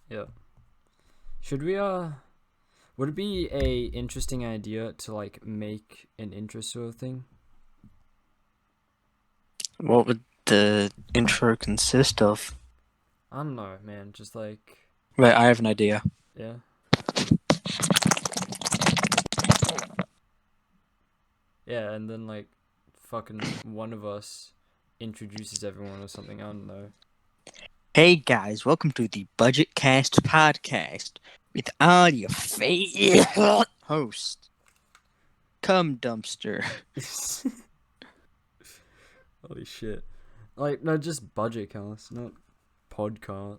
Yeah. Should we would it be a interesting idea to like make an intro sort of thing? What would the intro consist of? I don't know, man. Just like Wait, I have an idea. yeah. Yeah, and then like fucking one of us introduces everyone or something. I don't know. Hey guys, welcome to the budgettcast podcast with all your favorite hosts. Come Dumpster. Holy shit. Like no, just budget cast, not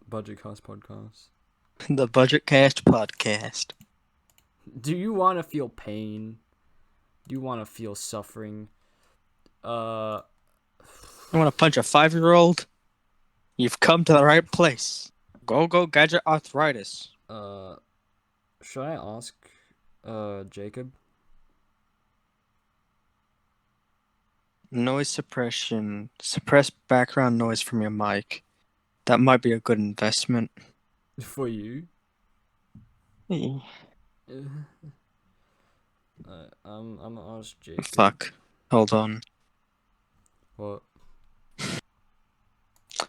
budget cast podcast. The budgettcast podcast. Do you want to feel pain? Do you want to feel suffering? You want to punch a 5-year-old? You've come to the right place. Go gadget arthritis. Should I ask Jacob? Noise suppression. Suppress background noise from your mic. That might be a good investment. For you? I'm gonna ask Jacob. Fuck. Hold on. What?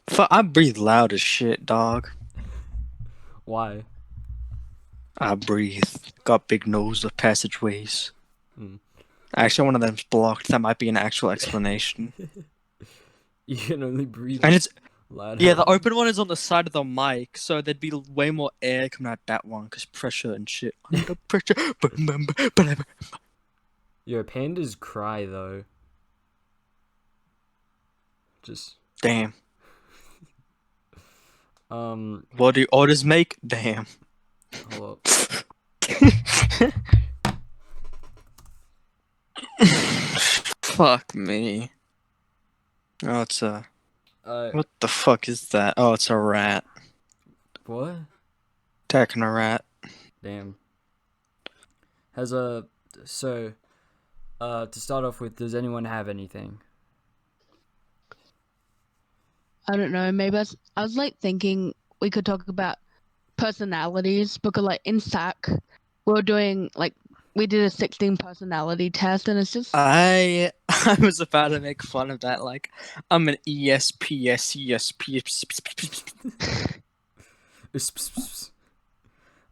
Fuck, I breathe loud as shit, dog. Why? I breathe. Got big nose of passageways. Hmm. Actually, one of them's blocked. That might be an actual explanation. You can only breathe And it's loud. yeah, the open one is on the side of the mic, so there'd be way more air coming out that one because pressure and shit. Under pressure. Yo, pandas cry though. Just Damn. What What do orders make? Damn. hold up. Fuck me. Oh, it's a. What? What the fuck is that? Oh, it's a rat. What? Attacking a rat. Damn. Has a so to start off with, does anyone have anything? I don't know. Maybe I was like thinking we could talk about personalities because like in SAC we're doing like we did a 16 personality test and it's just I was about to make fun of that. Like, I'm an ESPS.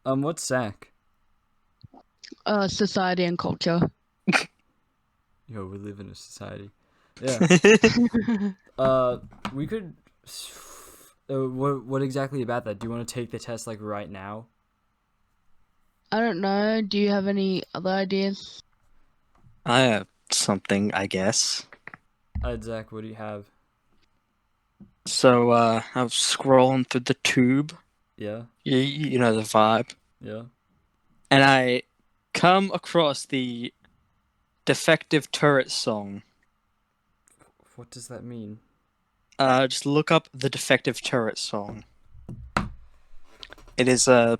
What's SAC? society and culture. Yo, we live in a society. Yeah. We could. What exactly about that? Do you want to take the test like right now? I don't know. Do you have any other ideas? I have something, I guess. Zach, what do you have? So, I was scrolling through the tube. Yeah. You know the vibe. Yeah. And I come across the Defective Turret song. What does that mean? Just look up the Defective Turret song. It is a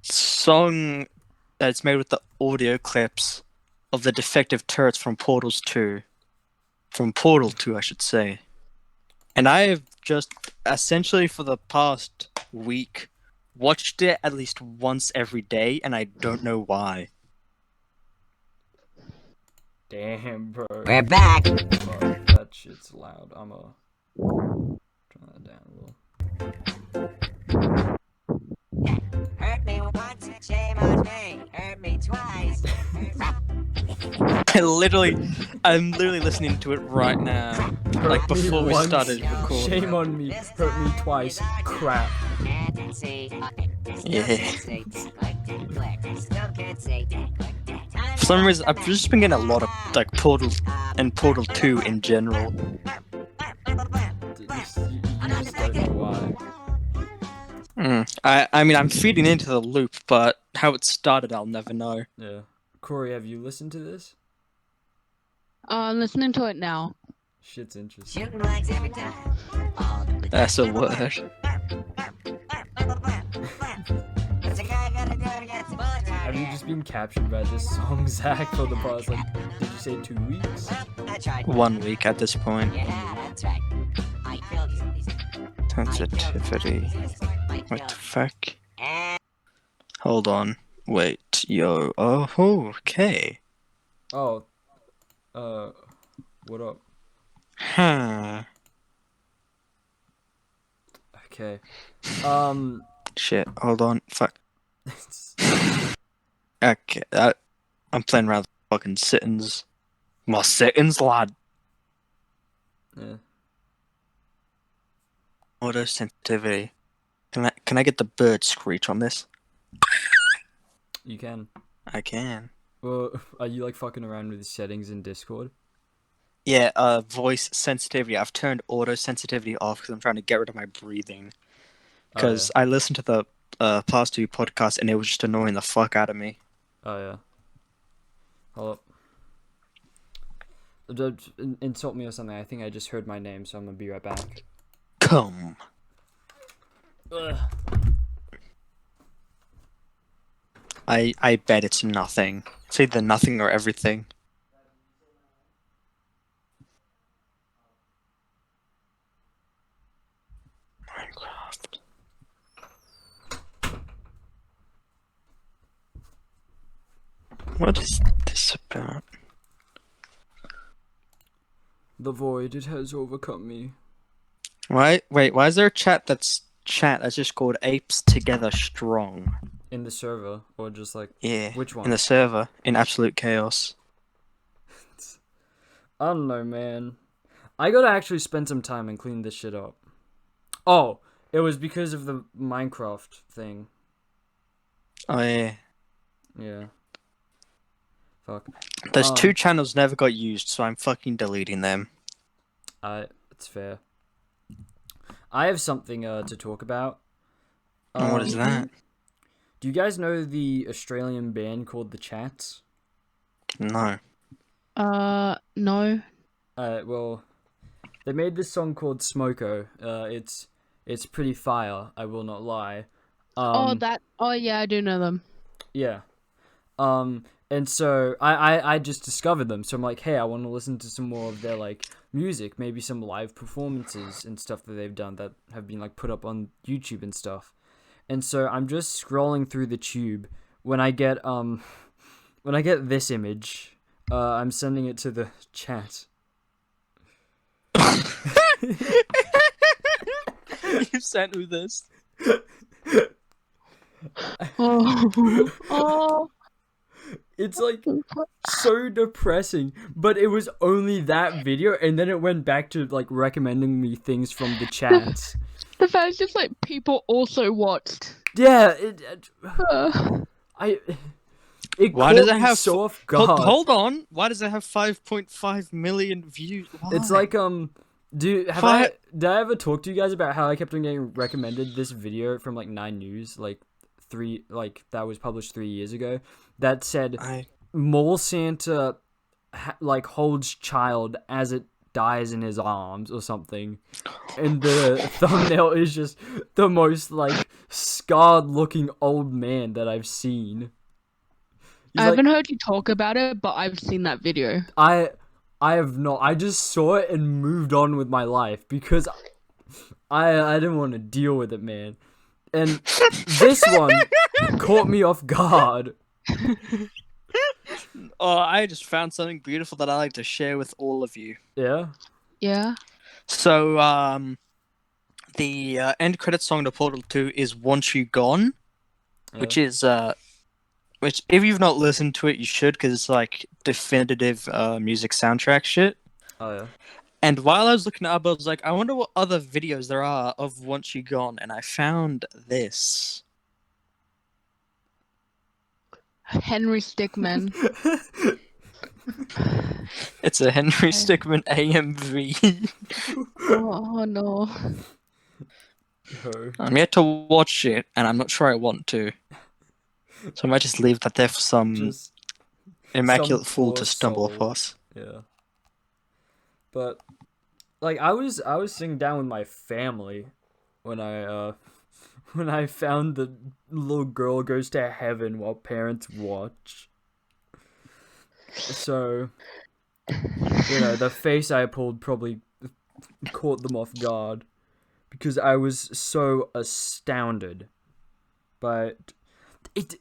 song that's made with the audio clips of the defective turrets from Portal 2, I should say. And I have just essentially for the past week watched it at least once every day, and I don't know why. Damn, bro. We're back. Bro, that shit's loud. I'ma turn that down a little. Hurt me once, shame on me. Hurt me twice. I'm literally listening to it right now, like Hurt me before we once, started recording. Shame on me. Hurt me twice. Crap. Yeah. For some reason, I've just been getting a lot of like Portal and Portal 2 in general. You just don't know why. I mean, I'm feeding into the loop, but how it started, I'll never know. Yeah. Corey, have you listened to this? I'm listening to it now. Shit's interesting. Shooting legs every time. That's a word. What's a guy gotta do to get some time? Have you just been captured by this song, Zach, for the past, like, did you say 2 weeks? I tried. 1 week at this point. Yeah, that's right. I killed you. Sensitivity. What the fuck? Hold on. Wait, yo. Oh, okay. Oh, what up? Huh. Okay. Shit, hold on. Fuck. Okay, I'm playing around with fucking settings. My settings, lad. Yeah. Auto sensitivity. Can I get the bird screech on this? You can. I can. Well, are you like fucking around with the settings in Discord? Yeah, voice sensitivity. I've turned auto sensitivity off because I'm trying to get rid of my breathing. Because I listened to the past 2 podcasts and it was just annoying the fuck out of me. Oh yeah. Hold up. Insult me or something. I think I just heard my name, so I'm gonna be right back. Come. Ugh. I bet it's nothing. It's either nothing or everything. Minecraft. What is this about? The void, it has overcome me. Wait, why is there a chat that's just called Apes Together Strong? In the server, or just like Yeah. which one? In the server, in Absolute Chaos. I don't know, man. I gotta actually spend some time and clean this shit up. Oh, it was because of the Minecraft thing. Oh yeah. Yeah. Fuck. Those 2 channels never got used, so I'm fucking deleting them. It's fair. I have something to talk about. And what is that? Do you guys know the Australian band called The Chats? No. No. Well, they made this song called Smoko. It's pretty fire, I will not lie. Oh yeah, I do know them. Yeah. And so I just discovered them. So I'm like, hey, I want to listen to some more of their like music, maybe some live performances and stuff that they've done that have been like put up on YouTube and stuff. And so I'm just scrolling through the tube when I get this image, I'm sending it to the chat. You sent me this. Oh. It's like so depressing, but it was only that video, and then it went back to like recommending me things from the chats. The fact is just like people also watched. Yeah, Uh, Why does it me have so off guard. Hold on. Why does it have 5.5 million views? Why? It's like did I ever talk to you guys about how I kept on getting recommended this video from like 9 News, that was published 3 years ago, that said Mall Santa holds child as it dies in his arms or something, and the thumbnail is just the most like scarred looking old man that I've seen. I haven't heard you talk about it, but I've seen that video. I have not. I just saw it and moved on with my life because I didn't want to deal with it, man. And this one caught me off guard. Oh, I just found something beautiful that I like to share with all of you. Yeah? Yeah. So, the end credit song to Portal 2 is "Want You Gone," which is which if you've not listened to it, you should, because it's like definitive music soundtrack shit. Oh yeah. And while I was looking it up, I was like, I wonder what other videos there are of "Want You Gone," and I found this. Henry Stickmin. It's a Henry Stickmin AMV. Oh no. No. I'm yet to watch it, and I'm not sure I want to. So I might just leave that there for some Just immaculate some fool poor to stumble soul. across. Yeah. But like I was sitting down with my family when I found the little girl goes to heaven while parents watch. So the face I pulled probably caught them off guard. because I was so astounded. But it,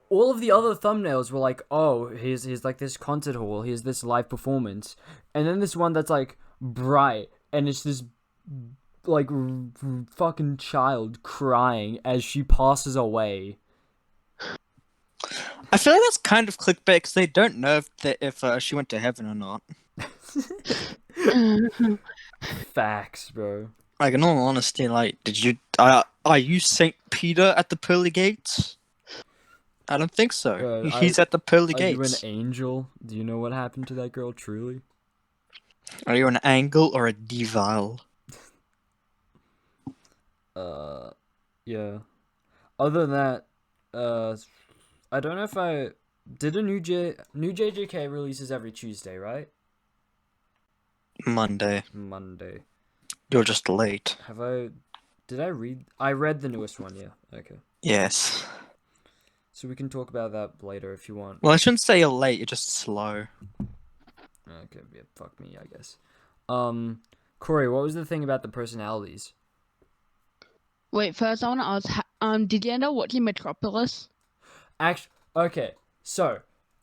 all of the other thumbnails were like, oh, here's like this concert hall, here's this live performance, and then this one that's like bright, and it's this like fucking child crying as she passes away. I feel like that's kind of clickbait because they don't know if she went to heaven or not. Facts, bro. Like, in all honesty, like, are you Saint Peter at the pearly gates? I don't think so. He's at the pearly gates. Are you an angel? Do you know what happened to that girl, truly? Are you an angel or a devil? Yeah. Other than that, I don't know if I... Did a new JJK releases every Tuesday, right? Monday. You're just late. Did I read? I read the newest one, yeah. Okay. Yes. So we can talk about that later if you want. Well, I shouldn't say you're late, you're just slow. Okay, yeah, fuck me, I guess. Corey, what was the thing about the personalities? Wait, first I want to ask, did you end up watching Metropolis? Actually, okay, so,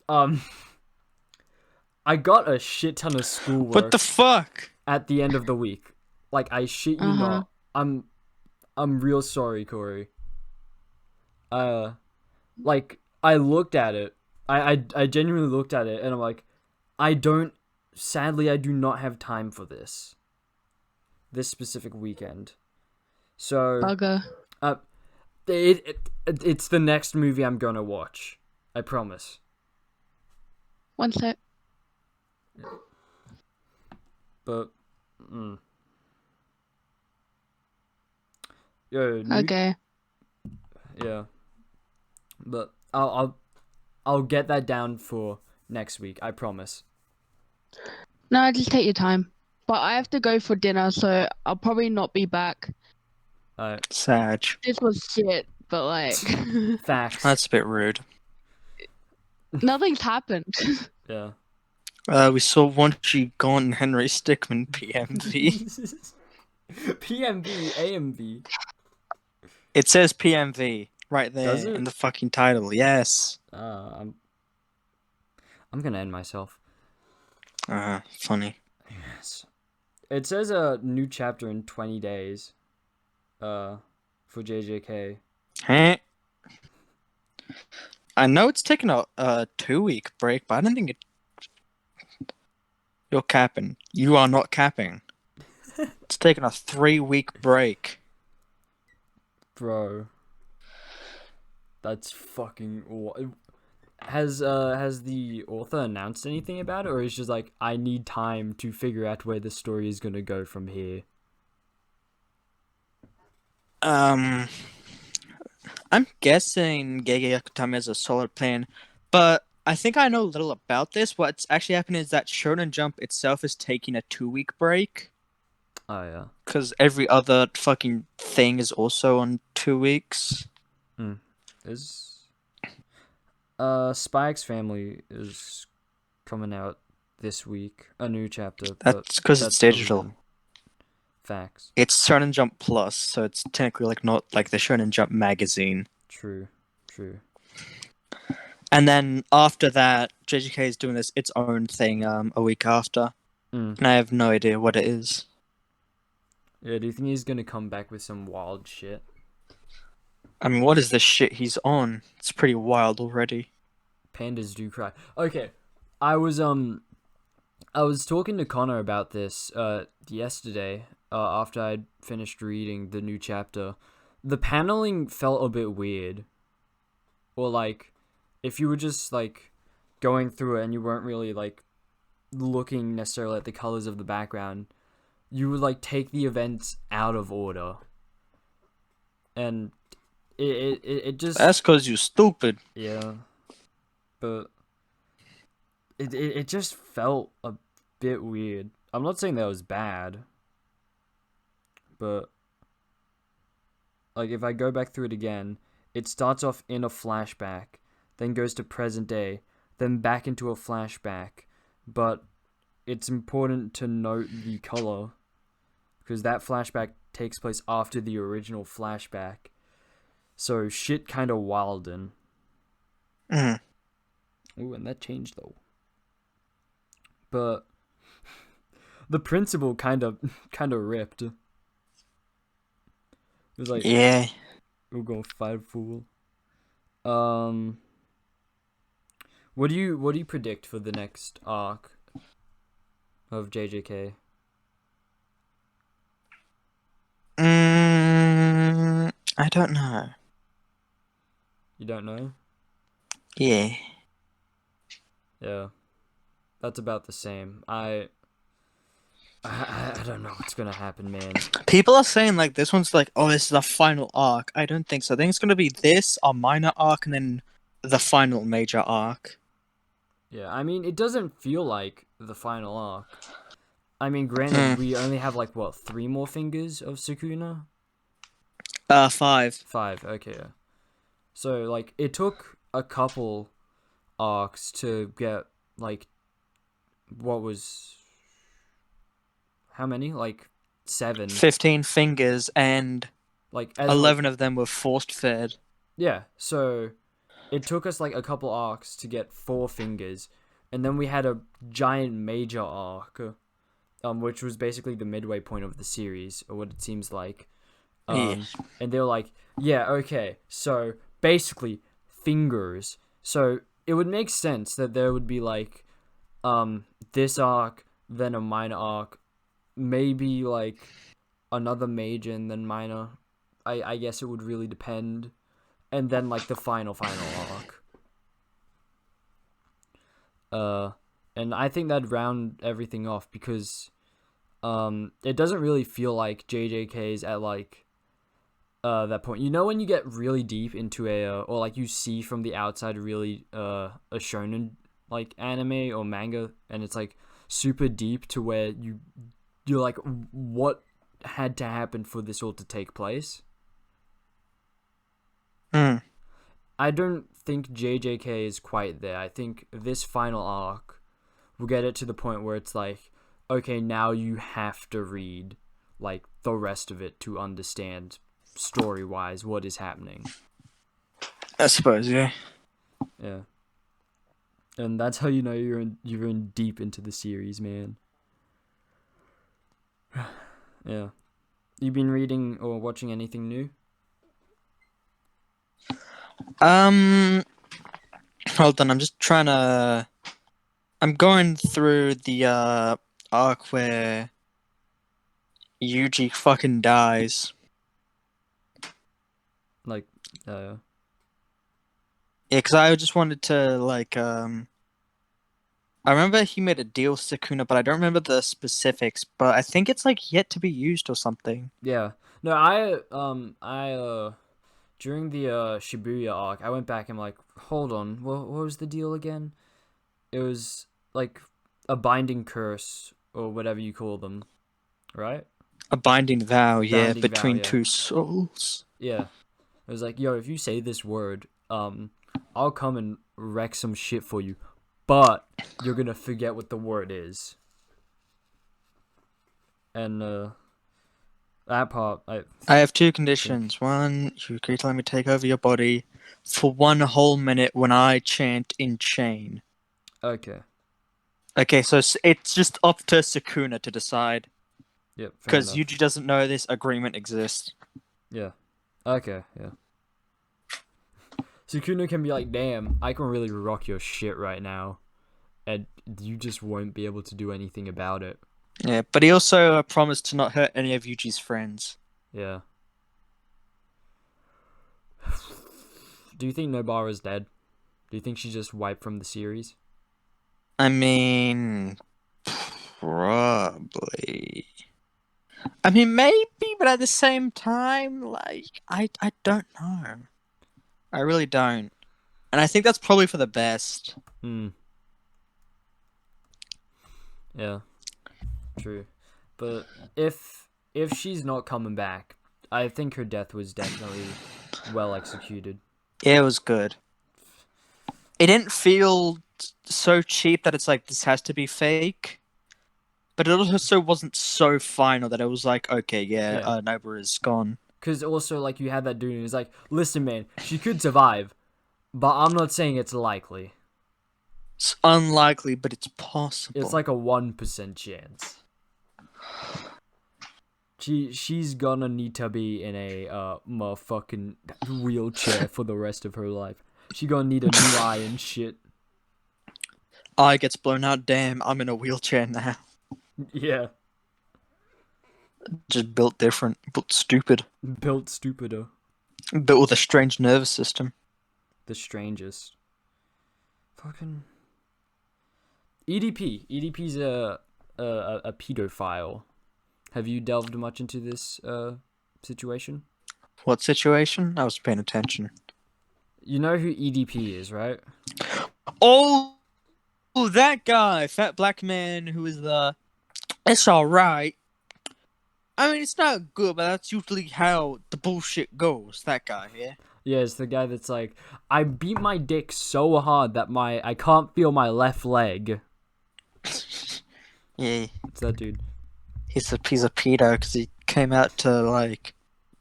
I got a shit ton of schoolwork. What the fuck? At the end of the week. Like, I shit you not. I'm real sorry, Corey. Like, I looked at it. I genuinely looked at it, and I'm like, sadly, I do not have time for this specific weekend. So, Bugger. It's the next movie I'm gonna watch. I promise. One sec. But, Okay. Yeah. But I'll get that down for next week. I promise. No, just take your time. But I have to go for dinner, so I'll probably not be back. Sad. This was shit, but like... Facts. That's a bit rude. Nothing's happened. Yeah. We saw Wonchi Gone Henry Stickmin PMV. PMV, AMV. It says PMV right there Does it? in the fucking title. Yes. I'm gonna end myself. Funny. Yes. It says a new chapter in 20 days. For JJK. Huh? I know it's taken a 2-week break, but I don't think it. You're capping. You are not capping. It's taken a 3-week break. Bro. That's fucking... Has the author announced anything about it, or is just like, I need time to figure out where the story is gonna go from here? I'm guessing Gege Akutami has a solid plan, but I think I know a little about this. What's actually happening is that Shonen Jump itself is taking a 2-week break. Oh, yeah. Because every other fucking thing is also on 2 weeks. Spy X Family is coming out this week. A new chapter. That's because it's digital. Facts. It's Shonen Jump Plus, so it's technically like not like the Shonen Jump magazine. True. And then after that, JJK is doing its own thing a week after. And I have no idea what it is. Yeah, do you think he's gonna come back with some wild shit? I mean, what is the shit he's on? It's pretty wild already. Pandas do cry. Okay, I was talking to Connor about this yesterday after I'd finished reading the new chapter. The paneling felt a bit weird. Or like, if you were just like going through it and you weren't really like looking necessarily at the colors of the background, you would like take the events out of order. And it just... That's because you're stupid. Yeah. But it just felt a bit weird. I'm not saying that was bad. But like if I go back through it again, it starts off in a flashback, then goes to present day, then back into a flashback. But it's important to note the color, because that flashback takes place after the original flashback. So shit kind of wildin'. Mm. Ooh, and that changed though. But the principal kind of ripped. It was like, Yeah. we're gonna fight fool. What do you predict for the next arc of JJK? I don't know. You don't know? Yeah. Yeah. That's about the same. I don't know what's gonna happen, man. People are saying like this one's like, oh, this is the final arc. I don't think so. I think it's gonna be this, a minor arc, and then the final major arc. Yeah, I mean, it doesn't feel like the final arc. I mean, granted, we only have like what, 3 more fingers of Sukuna? 5. 5. Okay. Yeah. So like, it took a couple arcs to get like, what was, how many? Like 7. 15 fingers, and Like 11 of them were forced fed. Yeah. So it took us like a couple arcs to get 4 fingers, and then we had a giant major arc, which was basically the midway point of the series, or what it seems like. And they were like, yeah, okay, so basically fingers. So it would make sense that there would be like, this arc, then a minor arc, maybe like another major and then minor. I guess it would really depend. And then like the final arc. And I think that'd round everything off because it doesn't really feel like JJK's at like that point. You know when you get really deep into or like you see from the outside really a shonen like anime or manga, and it's like super deep to where you're like, what had to happen for this all to take place? I don't think JJK is quite there. I think this final arc will get it to the point where it's like, okay, now you have to read like the rest of it to understand story-wise what is happening. I suppose, yeah. Yeah. And that's how you know you're in deep into the series, man. Yeah. You been reading or watching anything new? Hold on, I'm just trying to... I'm going through the arc where Yuji fucking dies. Like, Yeah, because I just wanted to, like, I remember he made a deal with Sukuna, but I don't remember the specifics, but I think it's, like, yet to be used or something. yeah. No, I during the Shibuya arc, I went back and like, hold on, what was the deal again? It was like a binding curse or whatever you call them, right? A binding vow, Binding between vow, yeah. 2 souls. Yeah. It was like, yo, if you say this word, I'll come and wreck some shit for you, but you're gonna forget what the word is. And that part, I have 2 conditions. One, you agree to let me take over your body for 1 whole minute when I chant in chain. Okay. Okay, so it's just up to Sukuna to decide. Yep. Because Yuji doesn't know this agreement exists. Yeah. Okay, yeah. Sukuna can be like, damn, I can really rock your shit right now. And you just won't be able to do anything about it. Yeah, but he also promised to not hurt any of Yuji's friends. Yeah. Do you think Nobara's dead? Do you think she's just wiped from the series? I mean, probably. I mean, maybe, but at the same time, like, I don't know. I really don't. And I think that's probably for the best. Yeah. True. But if she's not coming back, I think her death was definitely well executed. Yeah, it was good. It didn't feel so cheap that it's like, this has to be fake. but it also wasn't so final that it was like, okay, Yeah. Nobara is gone. Because also, like, you had that dude who's like, listen, man, she could survive, but I'm not saying it's likely. It's unlikely, but it's possible. It's like a 1% chance. She's gonna need to be in a motherfucking wheelchair for the rest of her life. She gonna need a new eye and shit. Eye gets blown out. Damn, I'm in a wheelchair now. Yeah. Just built different, built stupid, Built stupider. built with a strange nervous system. The strangest. Fucking. EDP. EDP's a pedophile. Have you delved much into this situation? What situation? I was paying attention. You know who EDP is, right? Oh, that guy, fat black man who is the. It's alright. I mean, it's not good, but that's usually how the bullshit goes. That guy, yeah? Yeah, it's the guy that's like, I beat my dick so hard that I can't feel my left leg. Yeah. It's that dude. He's a pedo because he came out to, like,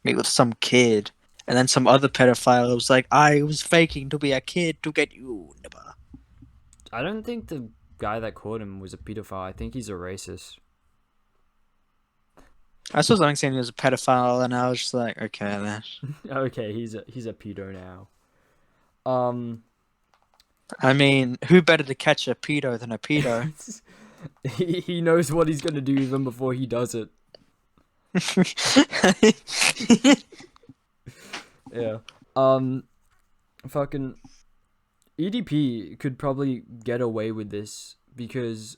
meet with some kid. And then some other pedophile was like, I was faking to be a kid to get you. I don't think the guy that caught him was a pedophile. I think he's a racist. I saw something saying he was a pedophile, and I was just like, okay, then. Okay, he's a pedo now. I mean, who better to catch a pedo than a pedo? he knows what he's gonna do even before he does it. Yeah. Fucking EDP could probably get away with this because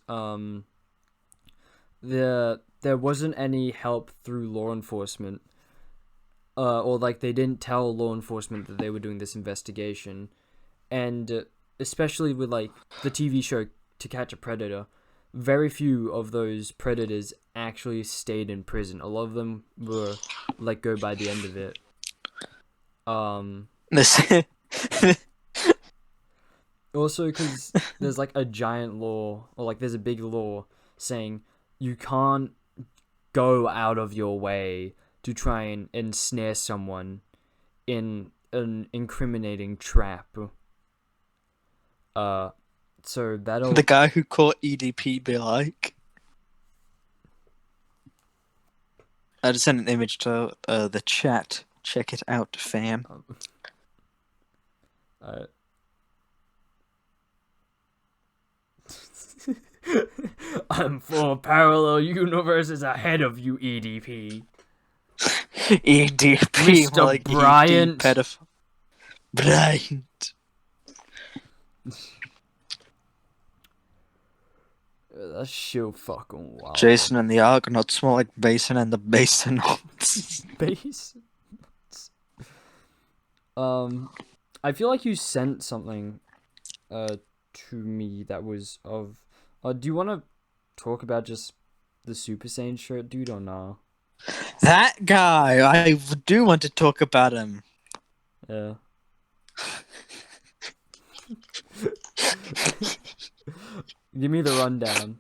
there wasn't any help through law enforcement. Or like they didn't tell law enforcement that they were doing this investigation. And especially with like the TV show To Catch a Predator, very few of those predators actually stayed in prison. A lot of them were let go by the end of it. Also, because there's like a giant law, or like there's a big law saying you can't go out of your way to try and ensnare someone in an incriminating trap. So that'll... The guy who caught EDP be like... I just sent an image to the chat. Check it out, fam. I'm 4 parallel universes ahead of you, EDP. EDP, Mr. like Bryant. pedophile. Bryant. That's so fucking wild. Jason and the Argonauts smell like Basin and the Basonauts. Base. I feel like you sent something to me that was of... do you want to talk about just the Super Saiyan shirt dude or nah? That guy! I do want to talk about him. Yeah. Give me the rundown.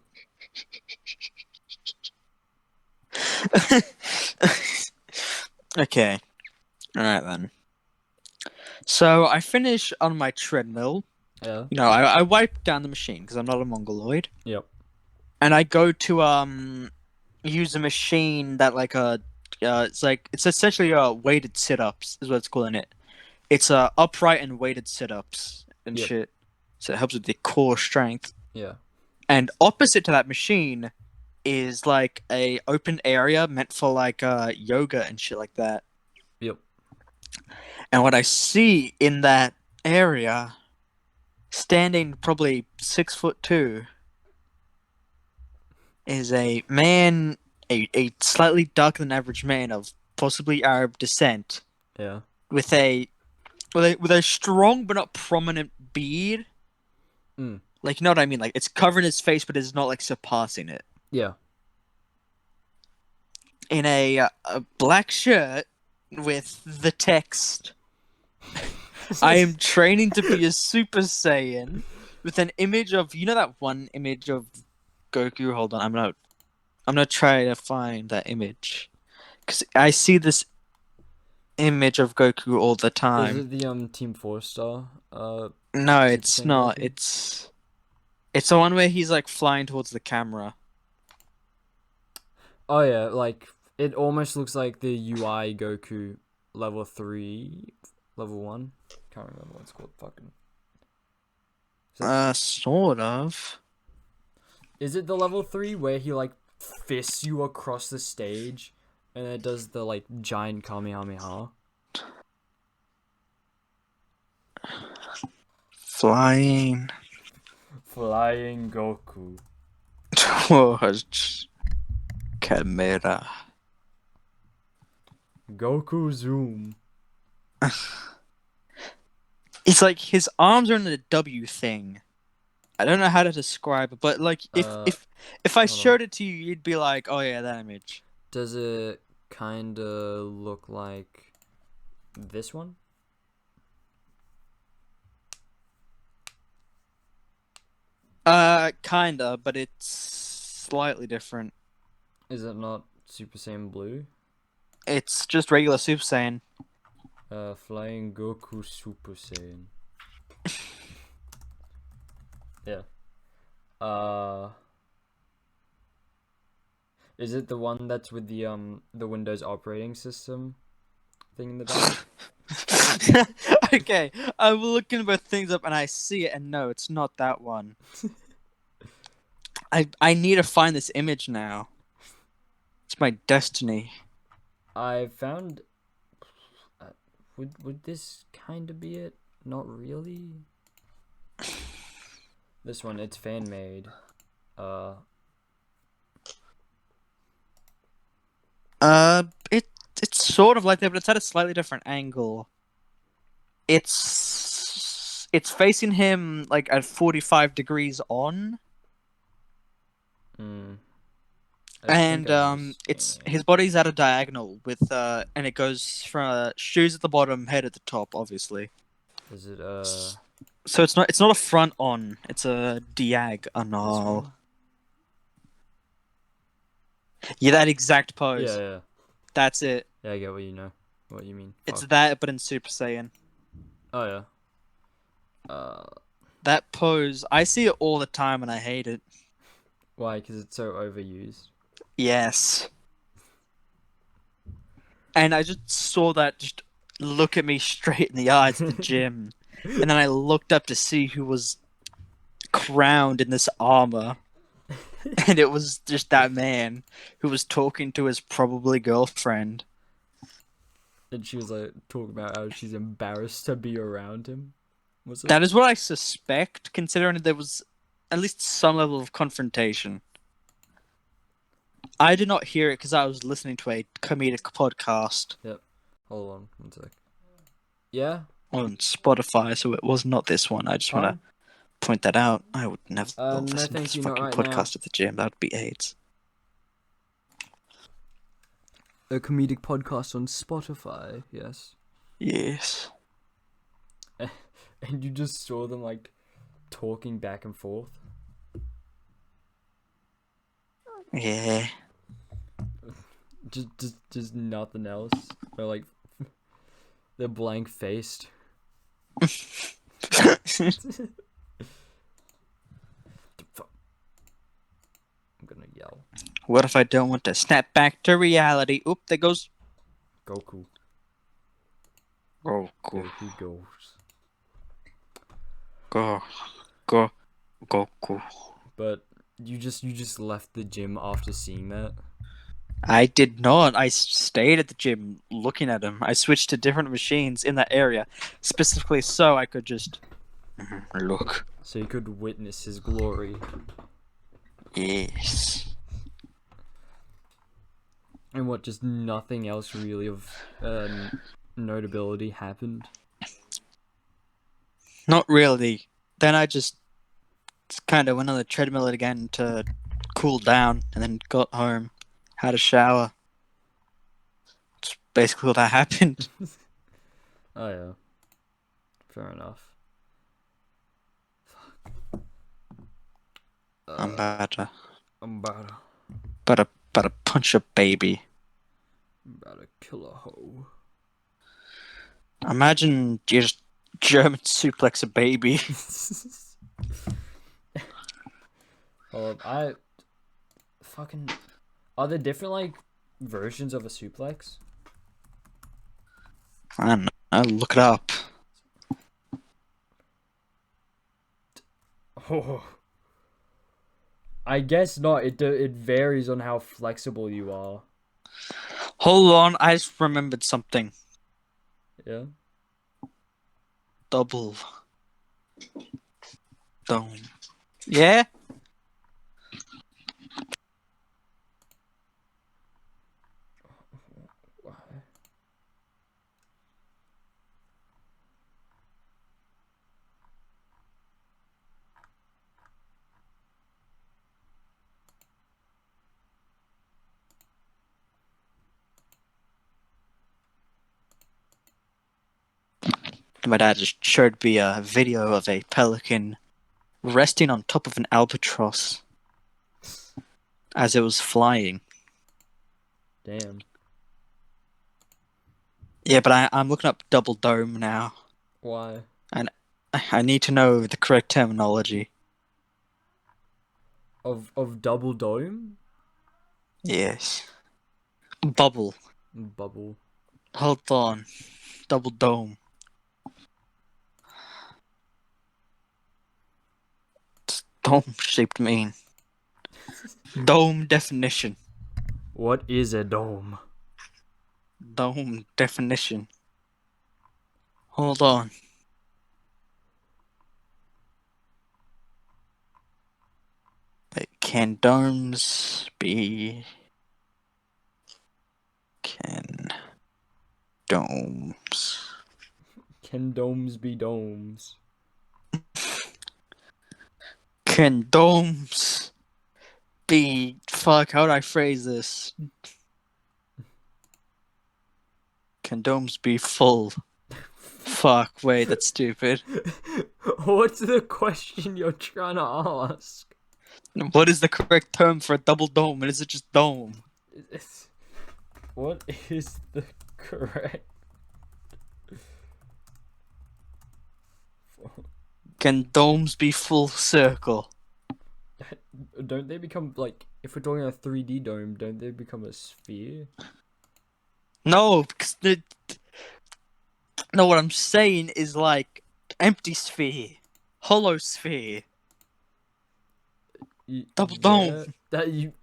Okay. Alright then. So, I finish on my treadmill. Yeah. You know, I wipe down the machine because I'm not a mongoloid. Yep. And I go to use a machine that it's essentially weighted sit-ups is what it's calling it. It's upright and weighted sit-ups and Yep. shit. So it helps with the core strength. Yeah. And opposite to that machine is like a open area meant for like yoga and shit like that. Yep. And what I see in that area, standing probably 6'2", is a man, a slightly darker than average man of possibly Arab descent. Yeah. With a strong but not prominent beard. Mm. Like, you know what I mean? Like, it's covering his face, but it's not like surpassing it. Yeah. In a black shirt with the text, I am training to be a Super Saiyan, with an image of, you know that one image of Goku? Hold on, I'm gonna I'm gonna try to find that image. Because I see this image of Goku all the Is time. it the Team 4-star? No, Super it's Saiyan not. Goku? It's the one where he's like flying towards the camera. Oh yeah, like it almost looks like the UI Goku level 3, level 1. Can't remember what it's called. Fucking. Sort of. Is it the level 3 where he like fists you across the stage and it does the like giant Kamehameha? Flying Flying Goku. towards camera. Goku Zoom. It's like his arms are in the W thing. I don't know how to describe it, but like if I hold on. showed it to you, you'd be like, "Oh yeah, that image." Does it kinda look like this one? Kinda, but it's slightly different. Is it not Super Saiyan Blue? It's just regular Super Saiyan. Flying Goku Super Saiyan. Yeah. Is it the one that's with the Windows operating system thing in the back? Okay, I'm looking both things up and I see it, and no, it's not that one. I need to find this image now. It's my destiny. I found. Would this kind of be it? Not really. This one, it's fan made. It's sort of like that, but it's at a slightly different angle. It's facing him like at 45 degrees on. And it's his body's at a diagonal with and it goes from shoes at the bottom, head at the top, obviously. Is it So it's not a front on, it's a diagonal. Yeah, that exact pose. Yeah. That's it. Yeah, I get what you mean. It's Fuck. that, but in Super Saiyan. Oh yeah. That pose, I see it all the time and I hate it. Why? Because it's so overused. Yes. And I just saw that just look at me straight in the eyes at the gym. And then I looked up to see who was crowned in this armor. And it was just that man who was talking to his probably girlfriend. And she was like talking about how she's embarrassed to be around him. Was it? That is what I suspect, considering there was at least some level of confrontation. I did not hear it because I was listening to a comedic podcast. Yep. Hold on one sec. Yeah? On Spotify, so it was not this one. I just want to point that out. I would never listen to this fucking podcast at the gym. That would be AIDS. A comedic podcast on Spotify, yes. Yes. And you just saw them like talking back and forth. Yeah. Just nothing else. Or like they're blank faced. I'm gonna yell. What if I don't want to snap back to reality? Oop, there goes Goku. Goku. Goku goes. Goku. But you just left the gym after seeing that? I did not. I stayed at the gym looking at him. I switched to different machines in that area, specifically so I could just look. So you could witness his glory. Yes. And what, just nothing else really of notability happened? Not really. Then I just kind of went on the treadmill again to cool down, and then got home, had a shower. That's basically what that happened. Oh yeah. Fair enough. Fuck. I'm better. I'm better. About to punch a baby. About to kill a hoe. Imagine you just German suplex a baby. I fucking. Are there different like versions of a suplex? I don't know. I'll look it up. Oh. I guess not. It varies on how flexible you are. Hold on, I just remembered something. Yeah. Double dome. Yeah? My dad just showed me a video of a pelican resting on top of an albatross as it was flying. Damn. Yeah, but I'm looking up double dome now. Why? And I need to know the correct terminology. Of double dome? Yes. Bubble. Bubble. Hold on. Double dome. Dome shaped mean. Dome definition. What is a dome? Dome definition. Hold on. Can domes be... Can domes... Can domes be domes? Can domes be... Fuck, how would I phrase this? Can domes be full? Fuck, wait, that's stupid. What's the question you're trying to ask? What is the correct term for a double dome? And is it just dome? What is the correct? Can domes be full circle? Don't they become like, if we're talking a 3D dome, don't they become a sphere? No, because no, what I'm saying is like empty sphere, hollow sphere, double dome. That you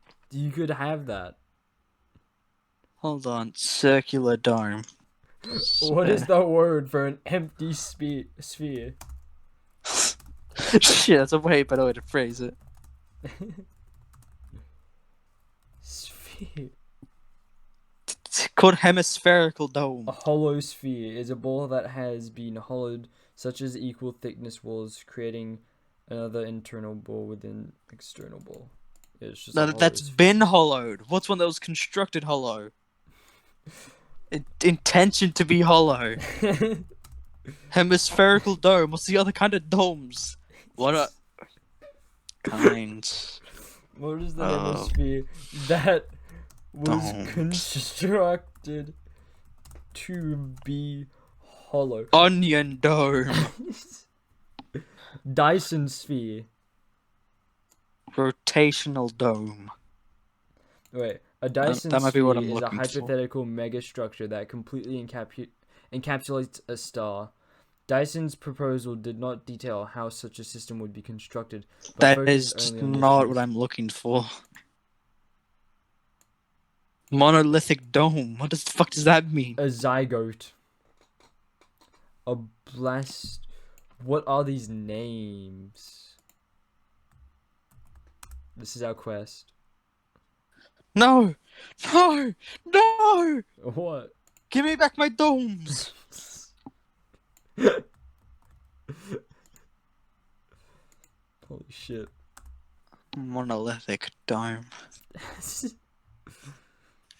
could have that. Hold on, circular dome. What is the word for an empty sphere? Shit, that's a way better way to phrase it. Sphere. It's called hemispherical dome. A hollow sphere is a ball that has been hollowed, such as equal thickness walls, creating another internal ball within external ball. It's just That's been hollowed. What's one that was constructed hollow? Intention to be hollow. Hemispherical dome. What's the other kind of domes? What are kinds? What is the hemisphere that was constructed to be hollow? Onion dome. Dyson sphere. Rotational dome. Wait, a Dyson that might be what sphere I'm is a looking for. hypothetical megastructure that completely encapsulates a star. Dyson's proposal did not detail how such a system would be constructed. But That is focused just only on not distance. what I'm looking for. Monolithic dome. What the fuck does that mean? A zygote. A blast. What are these names? This is our quest. No! No! No! What? Give me back my domes! Holy shit. Monolithic dome.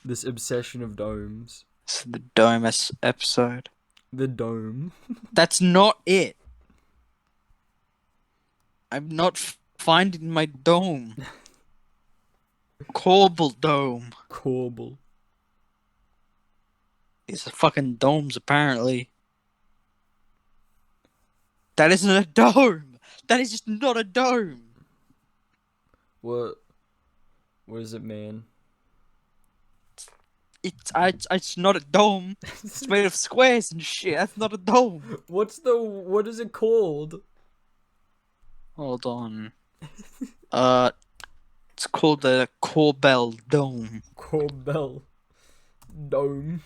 This obsession of domes. This is the dome episode. The dome. That's not it. I'm not finding my dome. Corbel Dome. Corbel. These are fucking domes, apparently. That isn't a dome! That is just not a dome! What is it, man? It's not a dome. It's made of squares and shit. That's not a dome. What is it called? Hold on. It's called the Corbel Dome. Corbel Dome.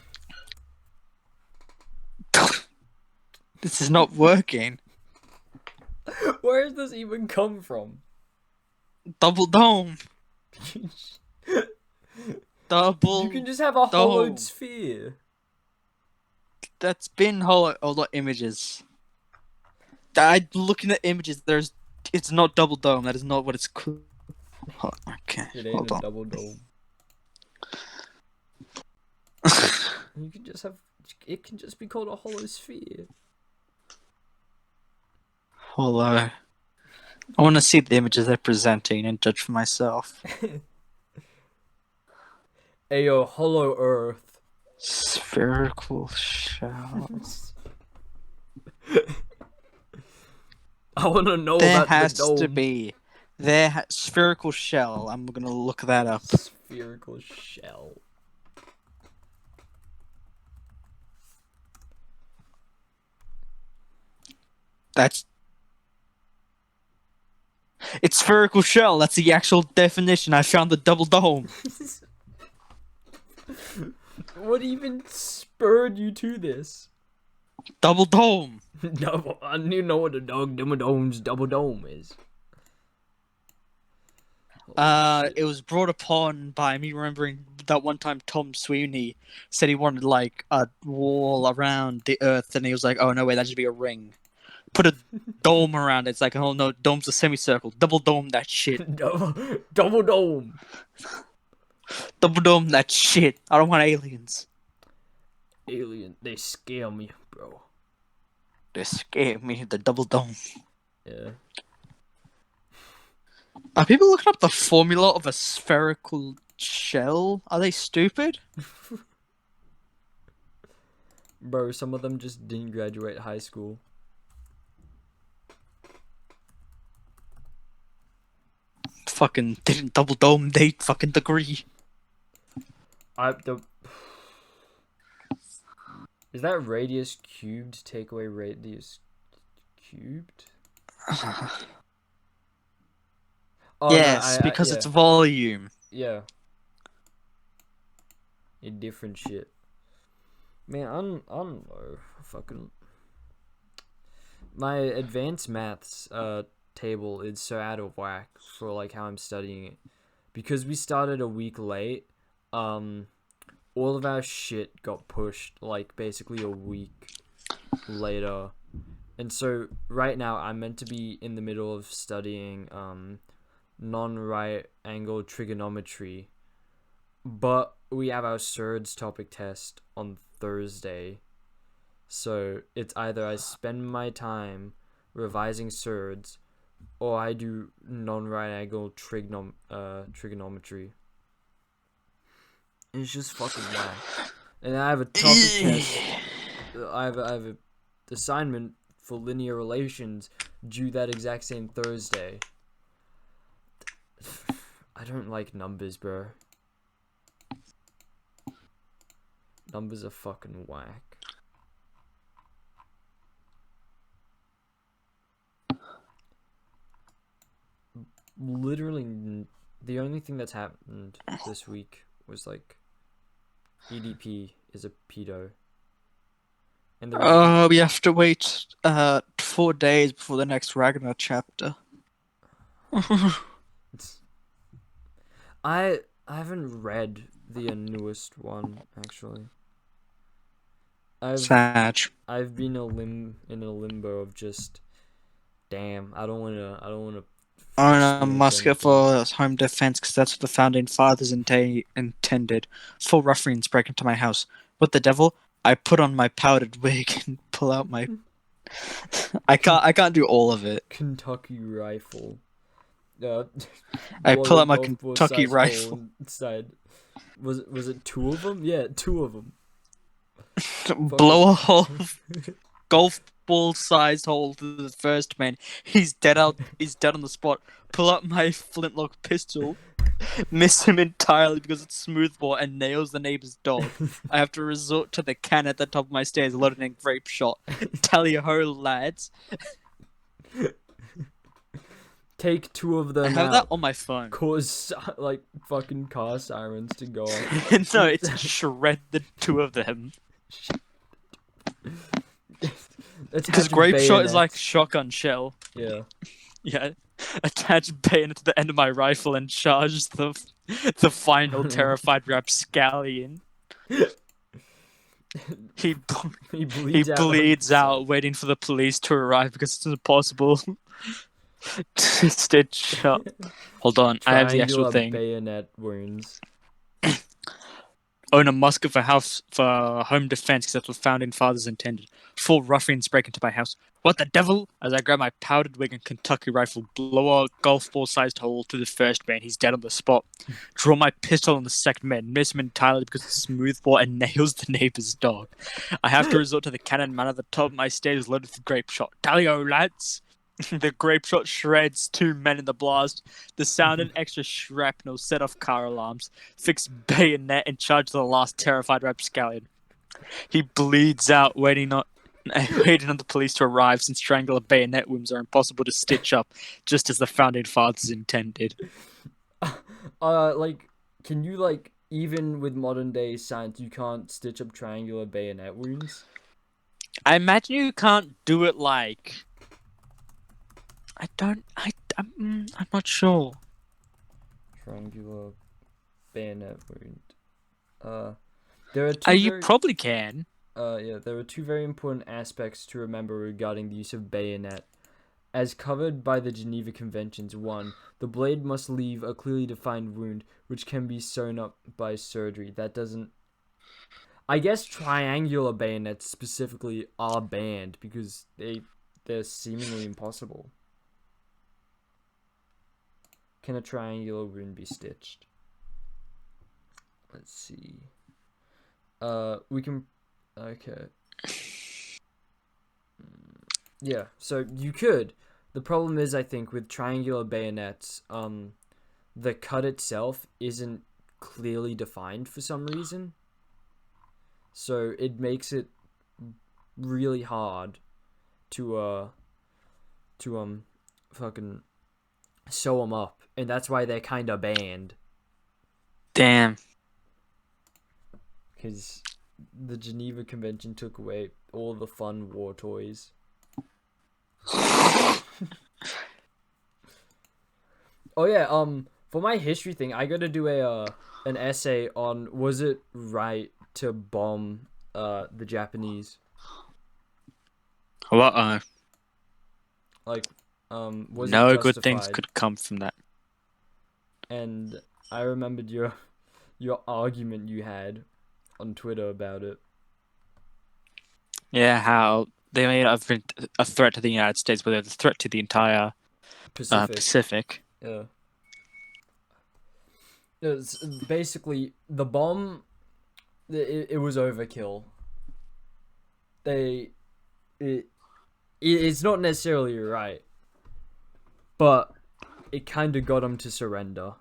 This is not working. Where does this even come from? Double dome. Double. You can just have a hollowed dome. sphere. That's been hollow. Oh, not images. I looking at images. It's not double dome. That is not what it's called. Okay, It ain't hold a on. double dome. You can just have. It can just be called a hollow sphere. Hollow. I want to see the images they're presenting and judge for myself. Ayo, hollow Earth. Spherical shell. I want to know There about has the dome. to be. Spherical shell. I'm gonna look that up. Spherical shell. It's spherical shell. That's the actual definition. I found the double dome. What even spurred you to this? Double dome. Double. I don't even know what a double dome is. It was brought upon by me remembering that one time Tom Sweeney said he wanted like a wall around the Earth, and he was like, "Oh no, wait, that should be a ring. Put a dome around it." It's like, "Oh no, dome's a semicircle. Double dome that shit. Double dome. Double dome that shit. I don't want aliens. Alien. They scare me, bro. They scare me. The double dome." Yeah. Are people looking up the formula of a spherical shell? Are they stupid? Bro, some of them just didn't graduate high school. Fucking didn't double dome their fucking degree. Is that radius cubed take away radius cubed? Oh, yes, no, because yeah. it's volume. Yeah. Different shit. Man, I don't know. Fucking. My advanced maths table is so out of whack for like how I'm studying it. Because we started a week late, all of our shit got pushed like basically a week later. And so right now I'm meant to be in the middle of studying non-right angle trigonometry, but we have our SURDS topic test on Thursday, so it's either I spend my time revising SURDS or I do non-right angle trigonometry. It's just fucking whack. And I have a topic test. I have a assignment for linear relations due that exact same Thursday. I don't like numbers, bro. Numbers are fucking whack. Literally, the only thing that's happened this week was like EDP is a pedo. And We have to wait 4 days before the next Ragnar chapter. I haven't read the newest one actually. Sad. I've been in a limbo of just, damn. I don't wanna. Own a musket for home defense because that's what the founding fathers intended. Full ruffians break into my house. What the devil? I put on my powdered wig and pull out my. I can't do all of it. Kentucky rifle. I blow pull a out my golf ball Kentucky sized rifle. hole inside. Was it two of them? Yeah, two of them. Blow a hole, golf ball sized hole to the first man. He's dead out. He's dead on the spot. Pull out my flintlock pistol, miss him entirely because it's smoothbore and nails the neighbor's dog. I have to resort to the can at the top of my stairs, loaded in grape shot. Tally ho, lads! Take two of I them have out. that on my phone. Cause like fucking car sirens to go off. No, it's shred the two of them. Because grape shot is like shotgun shell. Yeah. Yeah, attach bayonet to the end of my rifle and charge the final terrified rapscallion. He bleeds out, waiting for the police to arrive because it's impossible to stitch up. Hold on, I have the actual thing. Bayonet wounds. Own a musket for home defense because that's what founding fathers intended. 4 ruffians break into my house. What the devil? As I grab my powdered wig and Kentucky rifle, blow a golf ball-sized hole through the first man. He's dead on the spot. Draw my pistol on the second man. Miss him entirely because it's smoothbore and nails the neighbor's dog. I have to resort to the cannon man at the top of my stairs loaded with grape shot. Tally-o, lads! The grape shot shreds 2 men in the blast. The sound and extra shrapnel set off car alarms. Fix bayonet and charge the last terrified rapscallion. He bleeds out, waiting on the police to arrive since triangular bayonet wounds are impossible to stitch up, just as the founding fathers intended. Can you even with modern day science, you can't stitch up triangular bayonet wounds? I imagine you can't do it I'm not sure. Triangular bayonet wound. There are you probably can. There are 2 very important aspects to remember regarding the use of bayonet. As covered by the Geneva Conventions, 1. The blade must leave a clearly defined wound, which can be sewn up by surgery. That doesn't... I guess triangular bayonets specifically are banned because they're seemingly impossible. Can a triangular wound be stitched? Let's see. We can... Okay. Yeah, so you could. The problem is, I think, with triangular bayonets, the cut itself isn't clearly defined for some reason. So it makes it really hard to fucking sew them up. And that's why they're kind of banned. Damn. Because the Geneva Convention took away all the fun war toys. Oh yeah, for my history thing, I gotta do an essay on was it right to bomb the Japanese? What? Was no it good things justified? could come from that. And I remembered your argument you had on Twitter about it. Yeah, how they may not have been a threat to the United States, but they're a threat to the entire Pacific. Yeah. It's basically the bomb. It was overkill. It's not necessarily right, but it kind of got them to surrender.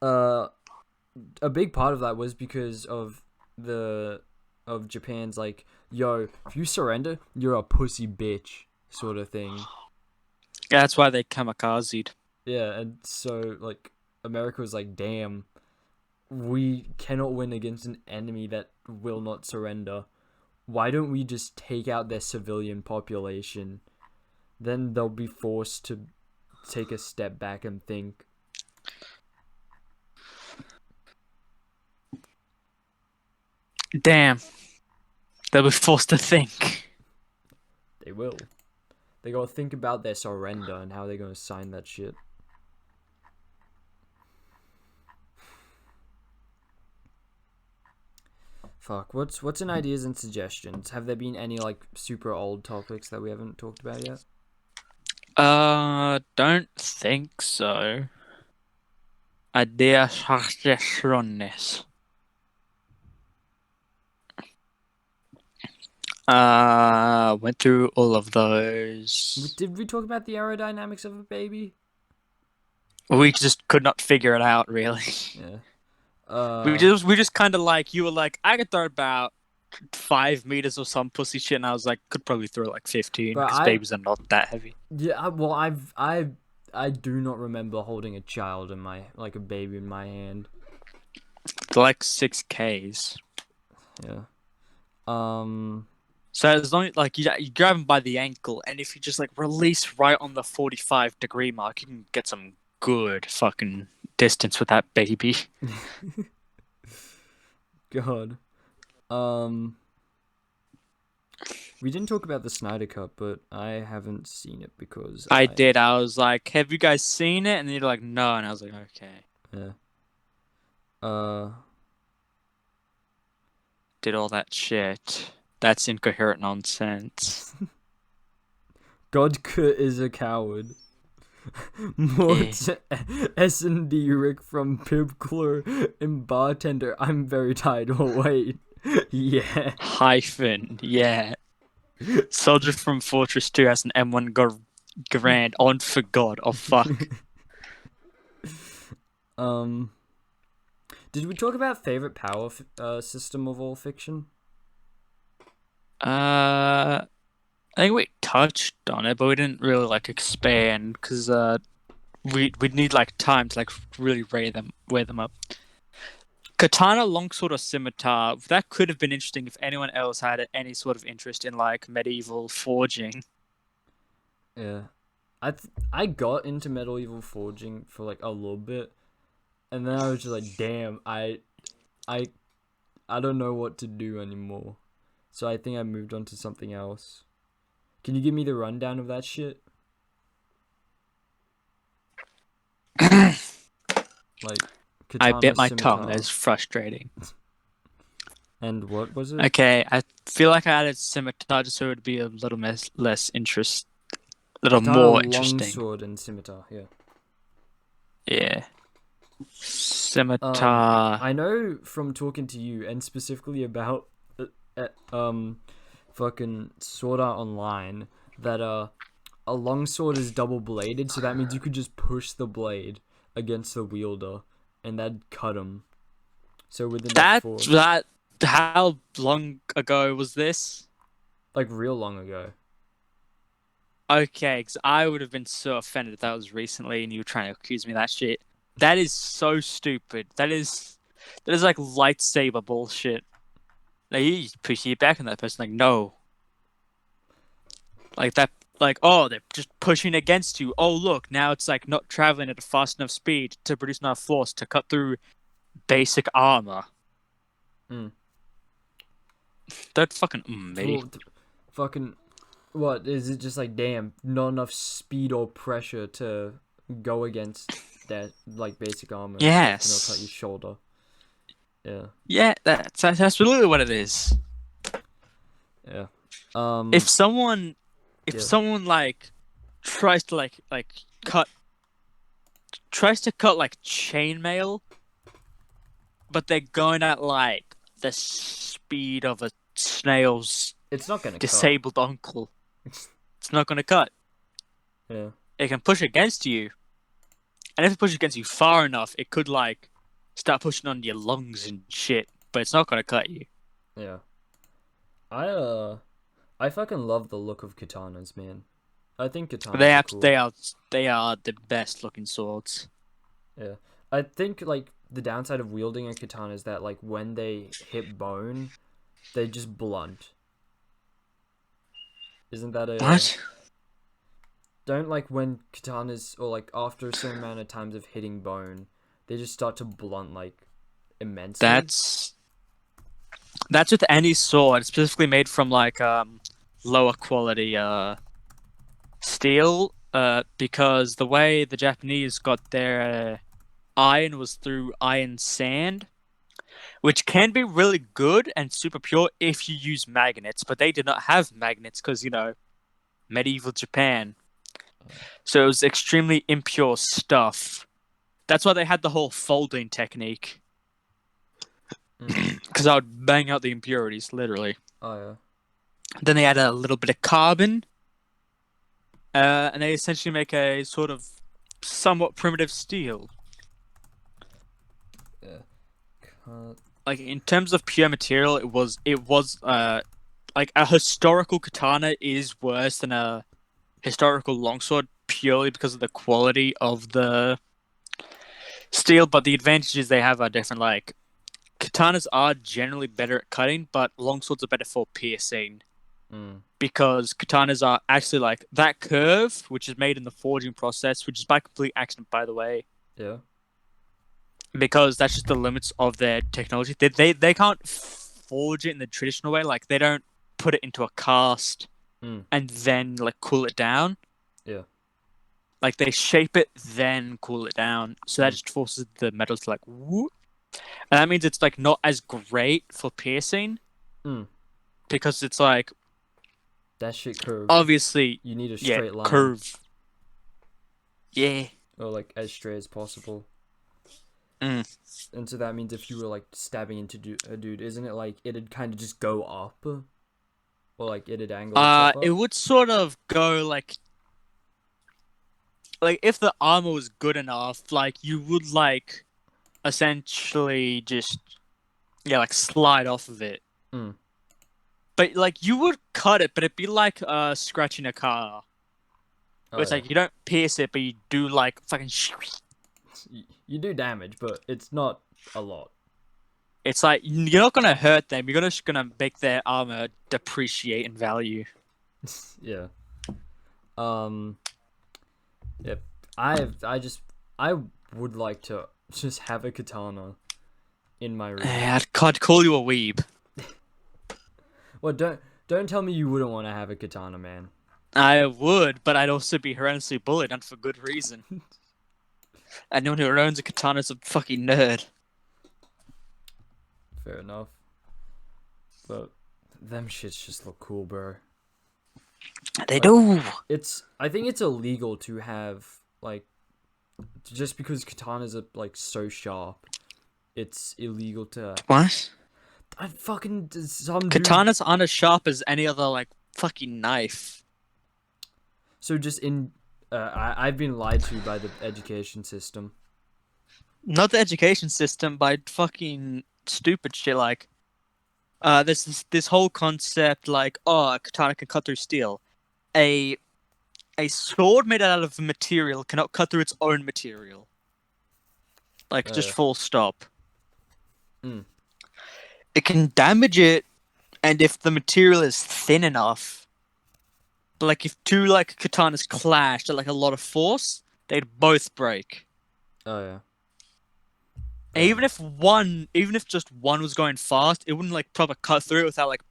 A big part of that was because of Japan's yo, if you surrender, you're a pussy bitch sort of thing. Yeah, that's why they kamikazed. Yeah, and so America was like, damn, we cannot win against an enemy that will not surrender. Why don't we just take out their civilian population? Then they'll be forced to take a step back and think. Damn. They'll be forced to think. They will. They gotta think about their surrender and how they're gonna sign that shit. Fuck, what's in ideas and suggestions? Have there been any super old topics that we haven't talked about yet? Don't think so. Ideas. Went through all of those. Did we talk about the aerodynamics of a baby? We just could not figure it out, really. Yeah. We just kind of like, you were like, I could throw about 5 meters or some pussy shit, and I was like, could probably throw like 15 But because babies are not that heavy. Yeah, well, I do not remember holding a child in my like a baby in my hand. They're like 6Ks. Yeah. So as long as like you grab them by the ankle, and if you just like release right on the 45-degree mark, you can get some good fucking distance with that baby. God. We didn't talk about the Snyder Cut, but I haven't seen it because I did. I was like, "Have you guys seen it?" And you're like, "No," and I was like, "Okay." Yeah. Did all that shit. That's incoherent nonsense. Godka is a coward. Mort S&D Rick from Pibcler and Bartender. I'm very tired. Oh, wait. Yeah. Hyphen. Yeah. Soldier from Fortress 2 has an M1 Grand on for God. Oh, fuck. Did we talk about favorite power system of all fiction? I think we touched on it, but we didn't really like expand because we'd need like time to like really weigh them up. Katana, longsword, or scimitar. That could have been interesting if anyone else had any sort of interest in like medieval forging. Yeah, I got into medieval forging for like a little bit, and then I was just like, damn, I don't know what to do anymore. So I think I moved on to something else. Can you give me the rundown of that shit? Like, I katana, bit my scimitar. tongue. That's frustrating. And what was it? Okay, I feel like I added scimitar just so it would be a little less interest, little Katana, more interesting. longsword, and scimitar. Yeah. Yeah. Scimitar. I know from talking to you and specifically about fucking Sword Art Online that a longsword is double bladed, so that means you could just push the blade against the wielder and that'd cut him. So within that how long ago was this? Like real long ago. Okay, because I would have been so offended if that was recently and you were trying to accuse me of that shit. That is so stupid. That is like lightsaber bullshit. Like, you just push it back on that person. Like, no. Like that. Like, oh, they're just pushing against you. Oh, look, now it's like not traveling at a fast enough speed to produce enough force to cut through basic armor. Don't fucking me. Well, fucking what is it? Just like, damn, not enough speed or pressure to go against that like basic armor. Yes. And it'll cut your shoulder. Yeah. Yeah, that's really what it is. Yeah. If someone like tries to cut like chainmail, but they're going at like the speed of a snail's it's not gonna disabled uncle. It's not gonna cut. Yeah. It can push against you, and if it pushes against you far enough, it could like start pushing on your lungs and shit. But it's not gonna cut you. Yeah. I fucking love the look of katanas, man. I think katanas are cool. They are the best looking swords. Yeah. I think like the downside of wielding a katana is that like when they hit bone, they just blunt. Isn't that a what? Don't like when katanas or like after a certain amount of times of hitting bone, they just start to blunt like immensely. That's with any sword, specifically made from like lower quality steel. Because the way the Japanese got their iron was through iron sand, which can be really good and super pure if you use magnets. But they did not have magnets because, you know, medieval Japan. So it was extremely impure stuff. That's why they had the whole folding technique. Because I would bang out the impurities, literally. Oh yeah. Then they add a little bit of carbon. And they essentially make a sort of somewhat primitive steel. Yeah. Like, in terms of pure material, it was like, a historical katana is worse than a historical longsword purely because of the quality of the steel, but the advantages they have are different. Like, katanas are generally better at cutting, but longswords are better for piercing. Because katanas are actually like that curve, which is made in the forging process, which is by complete accident, by the way. Yeah. Because that's just the limits of their technology. They can't forge it in the traditional way. Like, they don't put it into a cast and then like cool it down. Yeah. Like, they shape it, then cool it down. So that just forces the metal to like whoop. And that means it's like not as great for piercing. Because it's like, that shit curve. obviously, You need a straight line. Curve. Yeah. Or like as straight as possible. And so that means if you were like stabbing into a dude, isn't it like it'd kind of just go up? Or like it'd angle itself up? It would sort of go like if the armor was good enough, like, you would like essentially just like slide off of it. But like, you would cut it, but it'd be like scratching a car. Where it's like, you don't pierce it, but you do like fucking you do damage, but it's not a lot. It's like, you're not gonna hurt them, you're just gonna make their armor depreciate in value. Yeah. Yep. I would like to just have a katana in my room. I'd call you a weeb. Well, don't tell me you wouldn't want to have a katana, man. I would, but I'd also be horrendously bullied, and for good reason. Anyone who owns a katana is a fucking nerd. Fair enough. But them shits just look cool, bro. They do. I think it's illegal to have, like, just because katanas are like so sharp, it's illegal to. What? I fucking some Katanas aren't as sharp as any other like fucking knife. So just in, I've been lied to by the education system. Not the education system, by fucking stupid shit like, this whole concept like, oh, a katana can cut through steel. A sword made out of material cannot cut through its own material. Like, just full stop. It can damage it, and if the material is thin enough. But like, if two like katanas clashed at like a lot of force, they'd both break. Oh yeah. And even if just one was going fast, it wouldn't like proper cut through it without like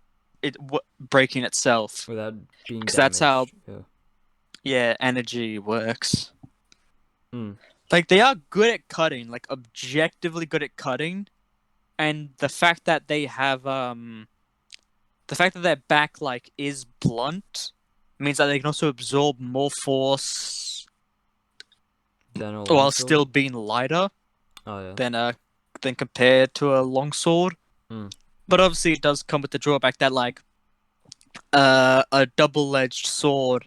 it breaking itself. Without being. Because that's how. Yeah, energy works. Like, they are good at cutting, like objectively good at cutting, and the fact that they have the fact that their back like is blunt means that they can also absorb more force while still being lighter than compared to a longsword. But obviously it does come with the drawback that like a double-edged sword,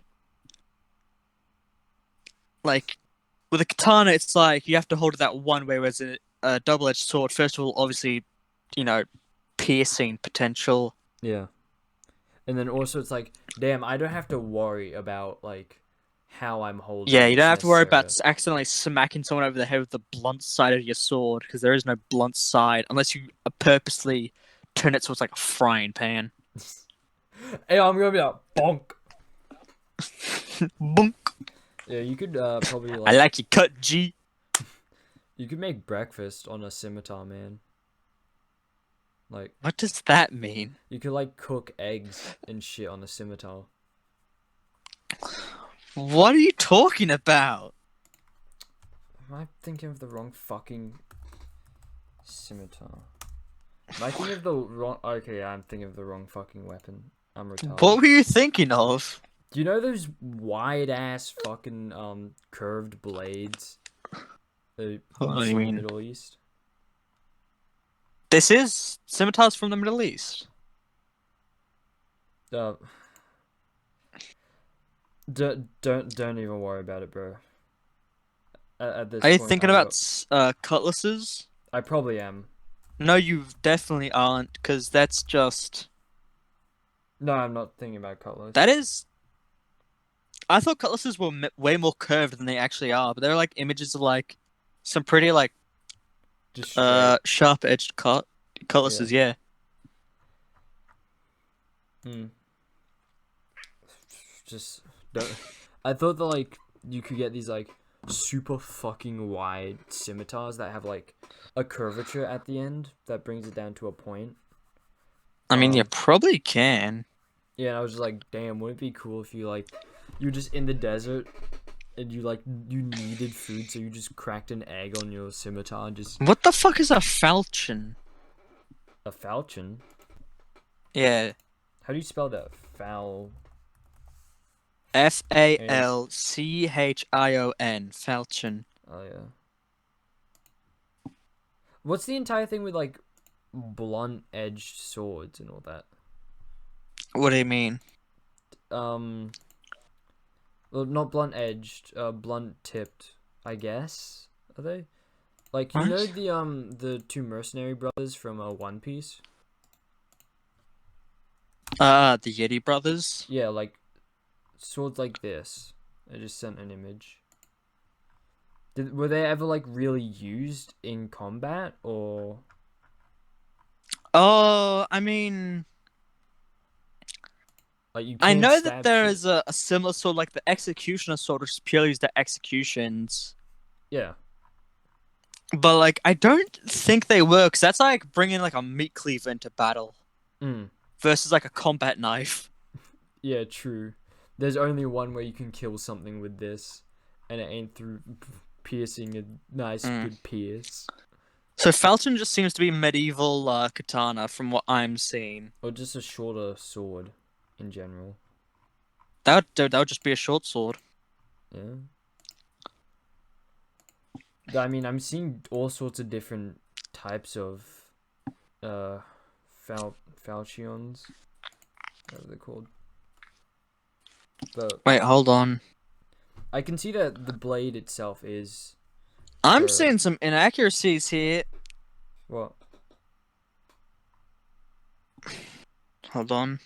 like with a katana, it's like you have to hold it that one way, whereas a double-edged sword, first of all, obviously, piercing potential. Yeah. And then also it's like, damn, I don't have to worry about like how I'm holding. Yeah, you don't have to worry about accidentally smacking someone over the head with the blunt side of your sword, because there is no blunt side unless you purposely turn it so it's like a frying pan. Hey, I'm gonna be like, bonk. Bonk. Yeah, you could probably like. I like your cut, G. You could make breakfast on a scimitar, man. Like, what does that mean? You could like cook eggs and shit on a scimitar. What are you talking about? Am I thinking of the wrong fucking scimitar? Am I thinking of the wrong? Okay, I'm thinking of the wrong fucking weapon. I'm retarded. What were you thinking of? Do you know those wide ass fucking curved blades? What do you from mean? the Middle East. This is scimitars from the Middle East. Don't even worry about it, bro. At this Are you point, thinking about cutlasses? I probably am. No, you definitely aren't, because that's just... No, I'm not thinking about cutlass. That is... I thought cutlasses were way more curved than they actually are, but they're like images of like some pretty like just straight. sharp-edged cutlasses, yeah. Just don't. I thought that like you could get these like super fucking wide scimitars that have like a curvature at the end that brings it down to a point. I mean, you probably can. Yeah, and I was just like, damn, wouldn't it be cool if you like you were just in the desert and you needed food, so you just cracked an egg on your scimitar and just... What the fuck is a falchion? A falchion? Yeah. How do you spell that? Falchion. Falchion. Oh yeah. What's the entire thing with like blunt edged swords and all that? What do you mean? Well, not blunt edged, blunt tipped, I guess. Are they? Like, you know the two mercenary brothers from One Piece? The Yeti brothers? Yeah, like swords like this. I just sent an image. Were they ever like really used in combat or? Oh, I mean, Like you I can't know stab that there shit. is a similar sword, like the executioner sword, which is purely used at executions. Yeah. But like, I don't think they work. 'Cause that's like bringing like a meat cleaver into battle versus like a combat knife. Yeah, true. There's only one way you can kill something with this, and it ain't through piercing a nice good pierce. So falchion just seems to be medieval katana from what I'm seeing. Or just a shorter sword, in general. That would just be a short sword. Yeah. I mean, I'm seeing all sorts of different types of falchions. What are they called? But Wait, hold on. I can see that the blade itself is... I'm seeing some inaccuracies here. What? Hold on.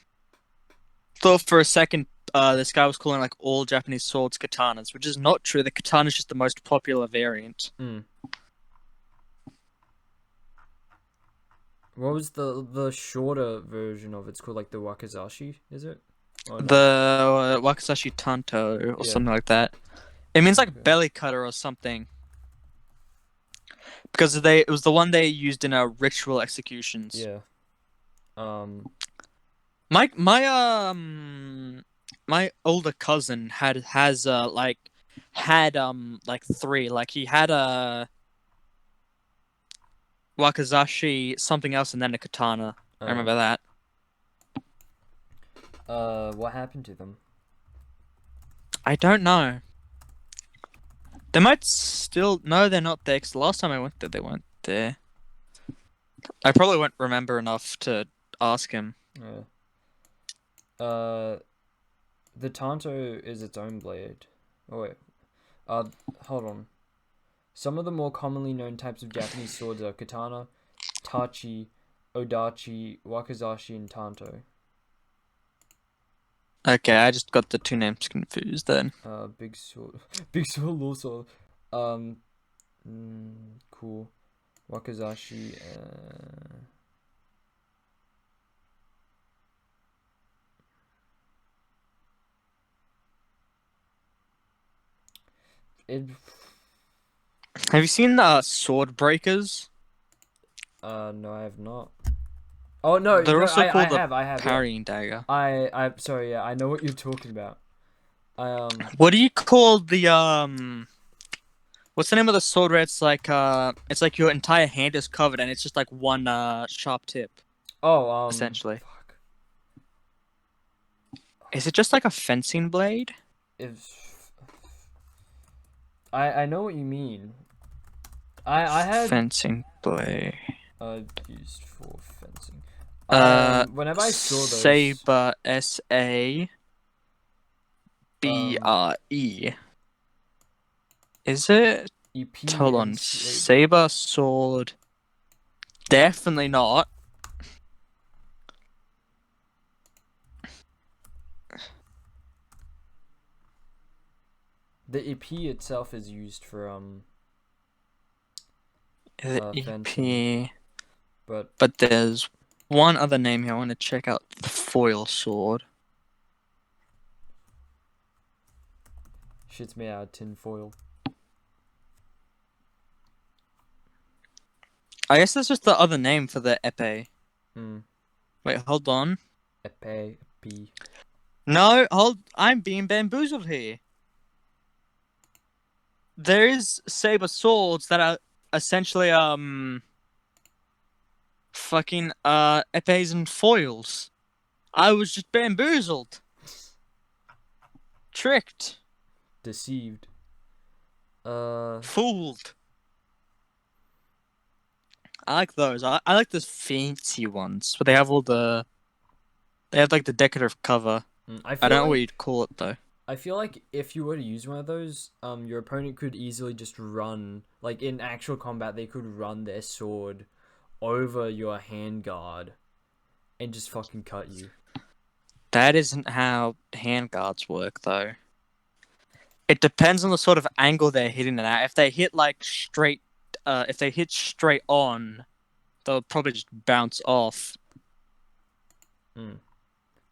Thought for a second this guy was calling like all Japanese swords katanas, which is not true. The katana is just the most popular variant. What was the shorter version of it? It's called like the wakizashi, is it? Or no? The wakizashi tanto or something like that. It means like belly cutter or something. Because it was the one they used in ritual executions. Yeah. My older cousin had three. Like he had a wakizashi, something else, and then a katana. I remember that. What happened to them? I don't know. They might still... No, they're not there, because the last time I went there, they weren't there. I probably won't remember enough to ask him. The tanto is its own blade. Oh, wait. Hold on. Some of the more commonly known types of Japanese swords are katana, tachi, odachi, wakizashi, and tanto. Okay, I just got the two names confused then. Big sword, big sword, little sword. Cool. Wakizashi. Have you seen sword breakers? No, I have not. Oh no, they're also called I have parrying dagger. I'm sorry, yeah, I know what you're talking about. What do you call the what's the name of the sword where it's like your entire hand is covered and it's just like one sharp tip? Oh, essentially. Fuck. Is it just like a fencing blade? If I know what you mean. I had Fencing blade. used for fencing. Whenever I saw those, Saber, SABRE. Is it? EP Hold on. and Saber, sword. Definitely not. The EP itself is used for Is it fencing, EP? but there's one other name here. I want to check out the foil sword. shit's made out of tin foil. I guess that's just the other name for the epee. Hmm. Wait, hold on. EP. No, I'm being bamboozled here. There is saber swords that are essentially fucking epees and foils. I was just bamboozled. Tricked. Deceived. Fooled. I like those. I like those fancy ones, but they have like the decorative cover. I don't know what you'd call it though. I feel like if you were to use one of those, your opponent could easily just run, like in actual combat, they could run their sword over your handguard and just fucking cut you. That isn't how handguards work though. It depends on the sort of angle they're hitting it at. If they hit like straight on, they'll probably just bounce off. But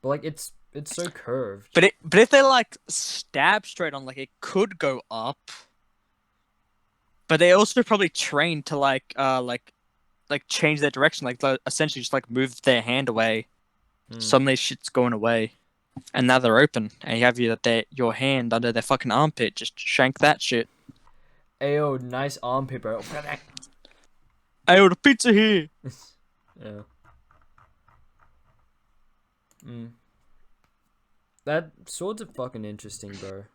like it's so curved. But if they like stab straight on, like it could go up. But they also probably trained to like change their direction, like essentially just like move their hand away. Suddenly shit's going away, and now they're open, and you have your hand under their fucking armpit. Just shank that shit. Ayo, nice armpit, bro. Ayo, the pizza here. Yeah. That swords are fucking interesting, bro.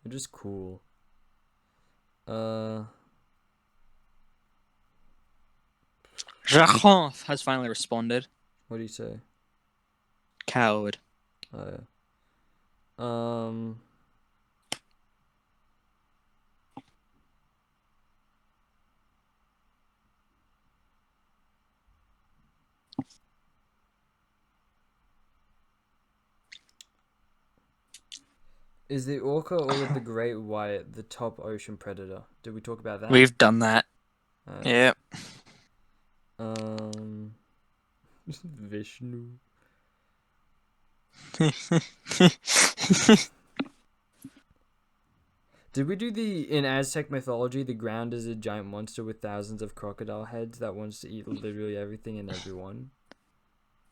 They're just cool. Jacques has finally responded. What do you say? Coward. Oh, yeah. Is the orca or the great white the top ocean predator? Did we talk about that? We've done that. Yep. Vishnu. Did we do in Aztec mythology, the ground is a giant monster with thousands of crocodile heads that wants to eat literally everything and everyone?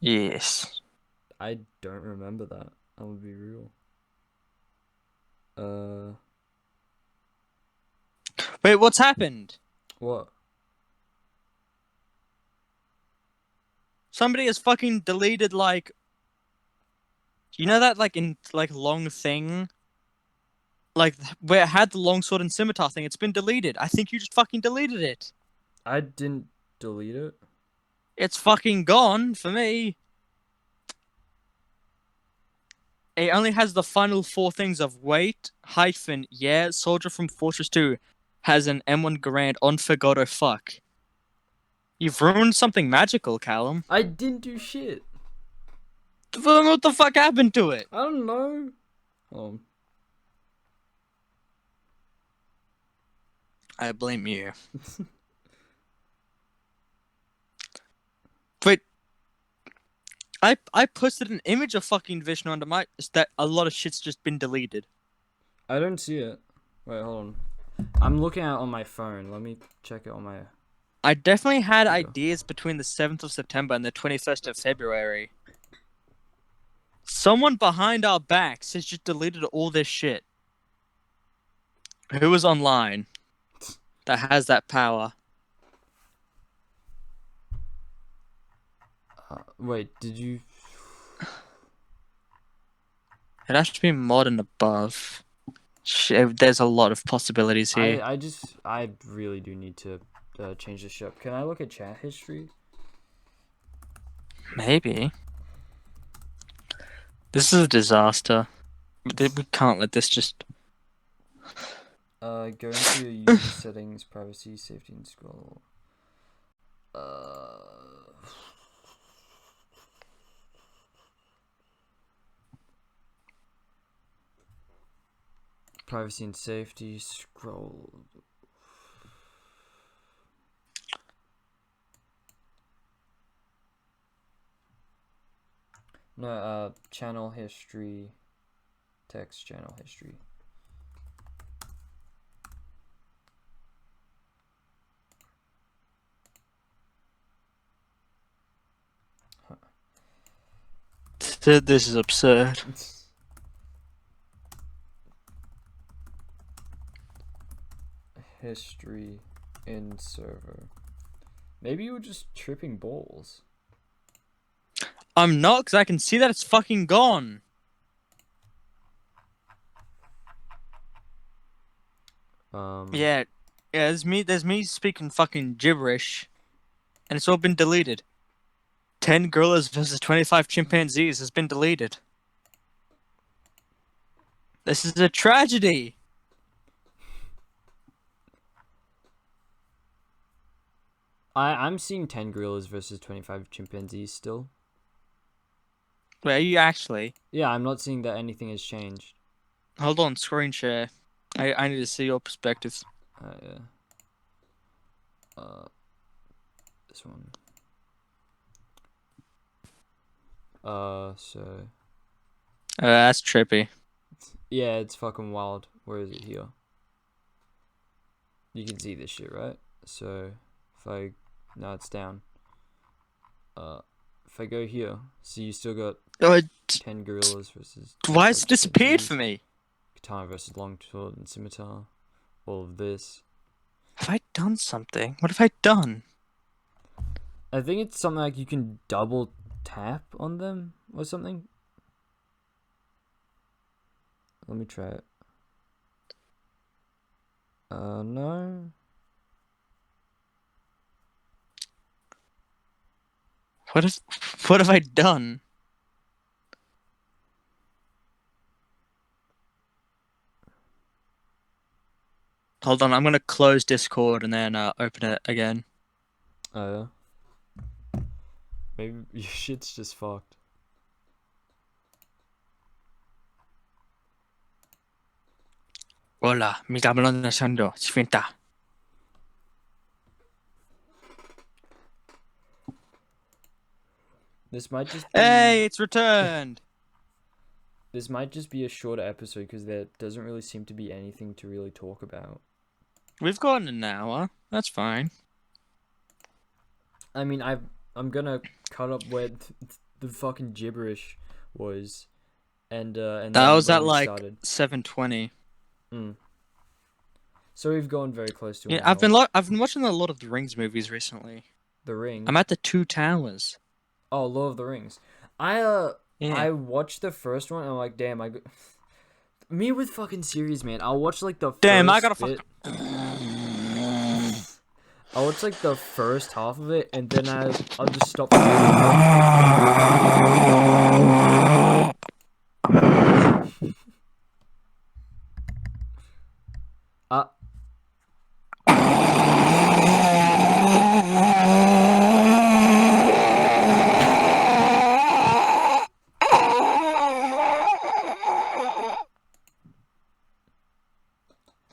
Yes. I don't remember that. I'm gonna be real. Wait, what's happened? What? Somebody has fucking deleted like, you know that like in like long thing, like where it had the longsword and scimitar thing. It's been deleted. I think you just fucking deleted it. I didn't delete it. It's fucking gone for me. It only has the final 4 things of wait, soldier from Fortress 2 has an M1 Garand on Fagotto fuck. You've ruined something magical, Callum. I didn't do shit. What the fuck happened to it? I don't know. Oh. I blame you. Wait. I posted an image of fucking Vishnu under my that a lot of shit's just been deleted. I don't see it. Wait, hold on. I'm looking at it on my phone. Let me check it on my... I definitely had ideas between the 7th of September and the 21st of February. Someone behind our backs has just deleted all this shit. Who is online that has that power? Wait, did you... It has to be mod and above. There's a lot of possibilities here. I really do need to change this up. Can I look at chat history? Maybe. This is a disaster. We can't let this just... Go into your user settings, privacy, safety, and scroll. Privacy and safety, scroll. No, channel history, text channel history. This is absurd. History in server. Maybe you were just tripping balls. I'm not, because I can see that it's fucking gone. Yeah, there's me speaking fucking gibberish, and it's all been deleted. 10 gorillas versus 25 chimpanzees has been deleted. This is a tragedy. I'm seeing 10 gorillas versus 25 chimpanzees still. Wait, are you actually? Yeah, I'm not seeing that anything has changed. Hold on, screen share. I need to see your perspective. Yeah. This one. So. That's trippy. Yeah, it's fucking wild. Where is it here? You can see this shit, right? So, no, it's down. If I go here, so you still got 10 gorillas versus... Why has it disappeared for me? Katana versus long sword and scimitar. All of this. Have I done something? What have I done? I think it's something like you can double tap on them or something. Let me try it. No. What have I done? Hold on, I'm gonna close Discord and then open it again. Oh yeah. Maybe your shit's just fucked. Hola, mi cabrón de Sando, Sfinta. This might just be... Hey, it's returned! This might just be a shorter episode because there doesn't really seem to be anything to really talk about. We've gotten an hour. That's fine. I mean, I'm gonna cut up where the fucking gibberish was, and that then was when at we like started. 7:20. So we've gone very close to. Yeah, I've been watching a lot of the Rings movies recently. The Ring. I'm at the Two Towers. Oh, Lord of the Rings. Yeah. I watched the first one and I'm like, damn, me with fucking series, man. I'll watch like the damn, first I gotta bit. I'll watch like the first half of it and then I'll just stop.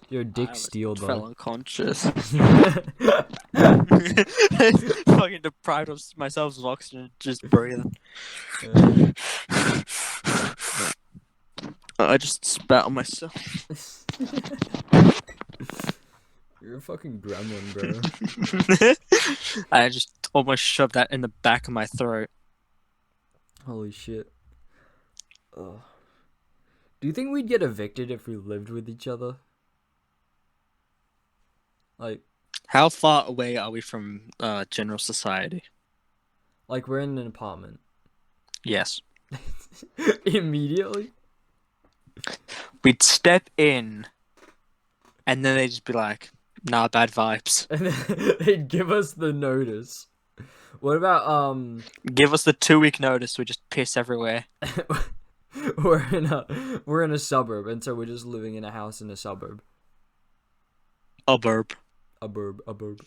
Your dick steel, though. Fell unconscious. Fucking deprived of myself of oxygen, just breathing. I just spat on myself. You're a fucking gremlin, bro. I just almost shoved that in the back of my throat. Holy shit. Ugh. Do you think we'd get evicted if we lived with each other? Like, how far away are we from general society? Like, we're in an apartment. Yes. Immediately? we'd step in, and then they'd just be like, "Nah, bad vibes." And then they'd give us the notice. What about Give us the 2-week notice. We just piss everywhere. we're in a suburb, and so we're just living in a house in a suburb. A burb. A burb.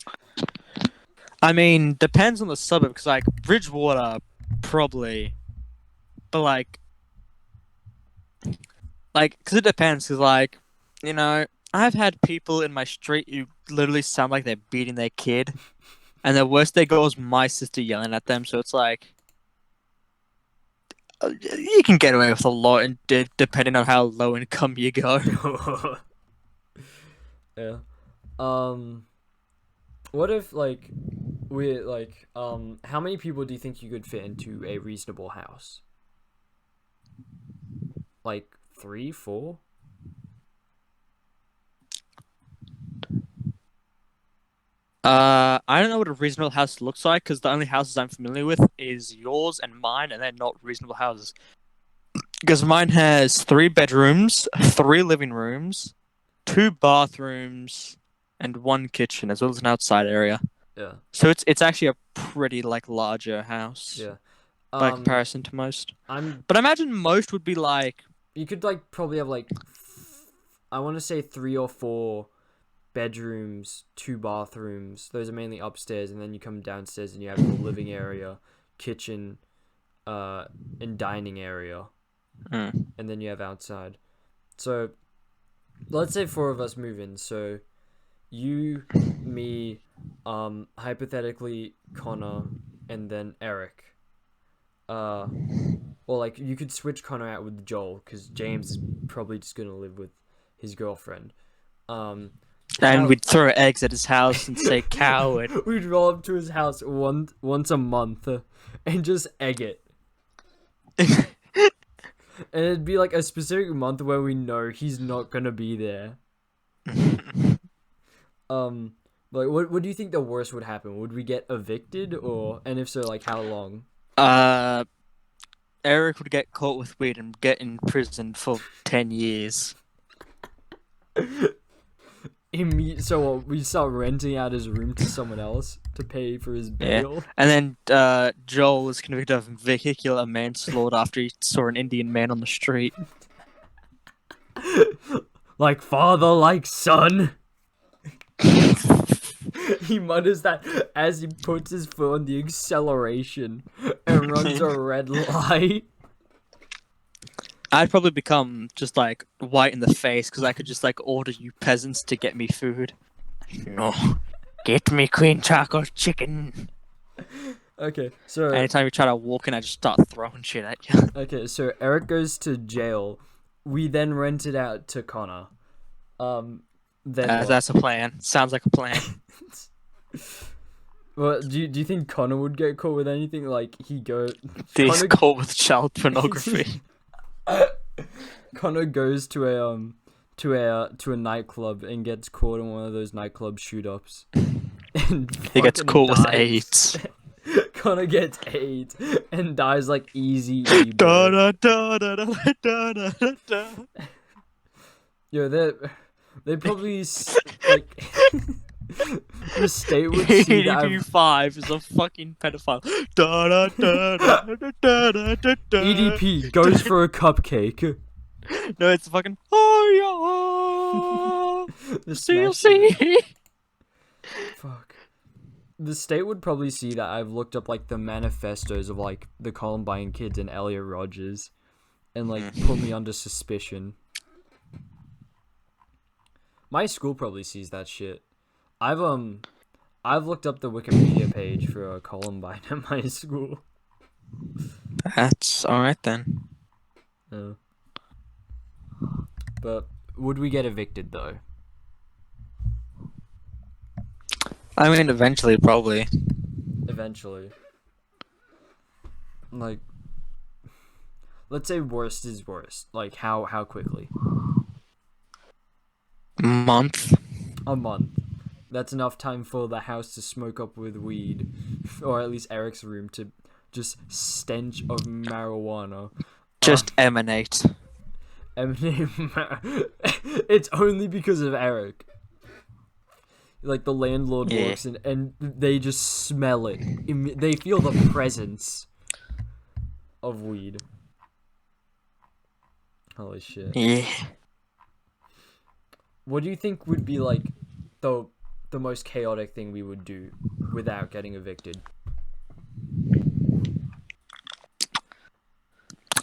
I mean, depends on the suburb, because like Bridgewater, probably, but like, because it depends. Because like, you know, I've had people in my street who literally sound like they're beating their kid, and the worst they go is my sister yelling at them. So it's like, you can get away with a lot, and depending on how low income you go. Yeah. What if like we like how many people do you think you could fit into a reasonable house? Like 3, 4? I don't know what a reasonable house looks like, because the only houses I'm familiar with is yours and mine, and they're not reasonable houses. Because mine has 3 bedrooms, 3 living rooms, 2 bathrooms, and 1 kitchen, as well as an outside area. Yeah. So it's actually a pretty like larger house. Yeah. By comparison to most. But I imagine most would be like, you could like probably have like I want to say 3 or 4 bedrooms, 2 bathrooms. Those are mainly upstairs, and then you come downstairs and you have the living area, kitchen, and dining area. And then you have outside. So let's say 4 of us move in. So you, me, hypothetically Connor, and then Eric. Or like you could switch Connor out with Joel, because James is probably just gonna live with his girlfriend. and we'd throw eggs at his house and say coward. We'd roll up to his house once a month and just egg it. And it'd be like a specific month where we know he's not gonna be there. Like what do you think the worst would happen? Would we get evicted, and if so, like how long? Eric would get caught with weed and get in prison for 10 years. So we start renting out his room to someone else to pay for his bail. Yeah. And then Joel was convicted of vehicular manslaughter after he saw an Indian man on the street. Like father, like son. He mutters that as he puts his foot on the acceleration and runs a red light. I'd probably become just like white in the face, because I could just like order you peasants to get me food. No, get me Queen Taco chicken. Okay, so anytime you try to walk in, I just start throwing shit at you. Okay, so Eric goes to jail. We then rent it out to Connor. Then that's a plan. Sounds like a plan. Well, do you think Connor would get caught with anything? Like he's caught with child pornography. Connor goes to a nightclub and gets caught in one of those nightclub shoot-ups. And he gets caught dies. with AIDS. Connor gets AIDS and dies like easy. Da, da, da, da, da, da, da, da. Yo, they probably like the state would see that. EDP5 is a fucking pedophile. Da, da, da, da, da, da, da, da, da. EDP goes for a cupcake. No, it's fucking oh yeah. The CLC. Fuck. The state would probably see that I've looked up like the manifestos of like the Columbine kids and Elliot Rogers, and like put me under suspicion. My school probably sees that shit. I've looked up the Wikipedia page for Columbine at my school. That's alright then. Yeah. But would we get evicted though? I mean, eventually, probably. Eventually. Like, let's say worst is worst. Like, how quickly? Month. A month. That's enough time for the house to smoke up with weed. Or at least Eric's room to just stench of marijuana. Just emanate. Eminem. It's only because of Eric. Like the landlord walks in and they just smell it. They feel the presence of weed. Holy shit. Yeah. What do you think would be like the most chaotic thing we would do without getting evicted?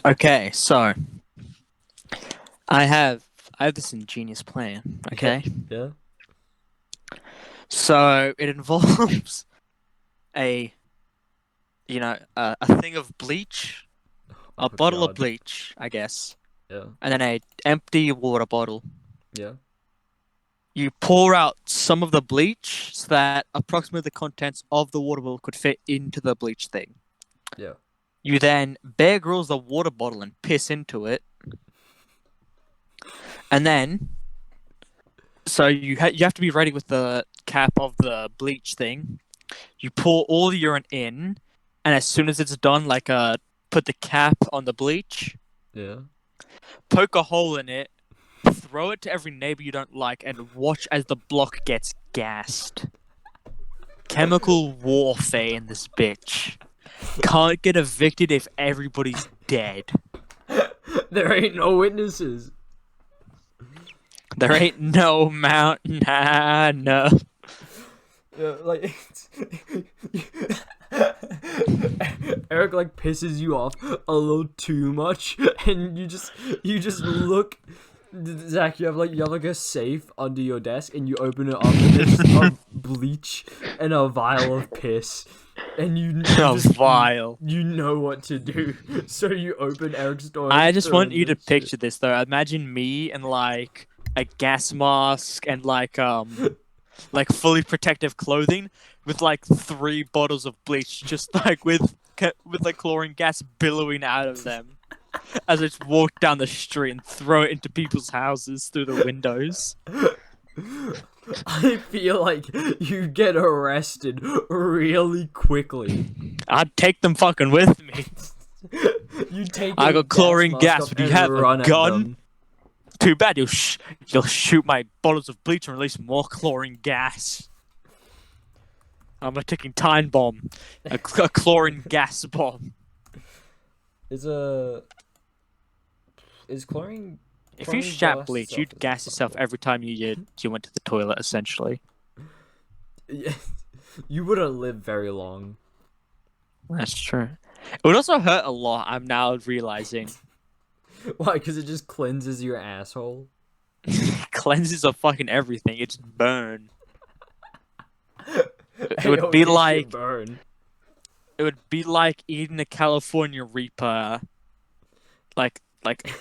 Okay, so I have this ingenious plan. Okay. Yeah. So it involves a thing of bleach, a bottle of bleach, I guess. Yeah. And then a empty water bottle. Yeah. You pour out some of the bleach so that approximately the contents of the water bottle could fit into the bleach thing. Yeah. You then Bear Grylls the water bottle and piss into it. And then, so you have to be ready with the cap of the bleach thing. You pour all the urine in, and as soon as it's done, put the cap on the bleach. Yeah. Poke a hole in it, throw it to every neighbor you don't like, and watch as the block gets gassed. Chemical warfare in this bitch. Can't get evicted if everybody's dead. There ain't no witnesses. There ain't no mountain high enough. Yeah, like Eric like pisses you off a little too much, and you just look. Zach, you have like a safe under your desk, and you open it up, and there's a bleach and a vial of piss, and you know what to do. So you open Eric's door. I just want you to picture this though. Imagine me in like a gas mask and like fully protective clothing with like 3 bottles of bleach, just like with like chlorine gas billowing out of them. As I just walk down the street and throw it into people's houses through the windows. I feel like you get arrested really quickly. I'd take them fucking with me. I got chlorine gas, but you have a gun? Too bad, you'll shoot my bottles of bleach and release more chlorine gas. I'm a ticking time bomb. A chlorine gas bomb. Is chlorine... If you shat bleach, you'd gas yourself every time you went to the toilet, essentially. Yeah, you wouldn't live very long. That's true. It would also hurt a lot, I'm now realizing. Why? Because it just cleanses your asshole? Cleanses of fucking everything. It's burn. It would be like... burn. It would be like eating a California Reaper. Like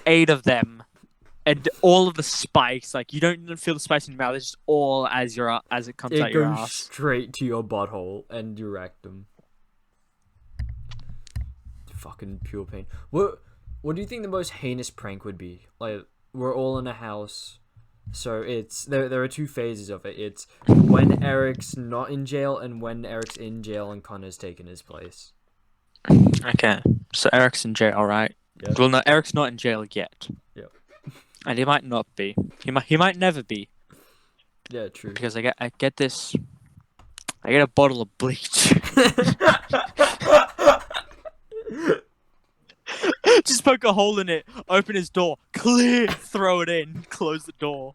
8 of them. And all of the spice, like you don't even feel the spice in your mouth. It's just all as it comes out your ass. It goes straight to your butthole and your rectum. Fucking pure pain. What do you think the most heinous prank would be? Like we're all in a house, so it's there are 2 phases of it. It's when Eric's not in jail and when Eric's in jail and Connor's taken his place. Okay, so Eric's in jail, right? Yep. Well, no, Eric's not in jail yet. Yep. And he might not be. He might never be. Yeah, true. Because I get a bottle of bleach. Just poke a hole in it, open his door, clear, throw it in, close the door.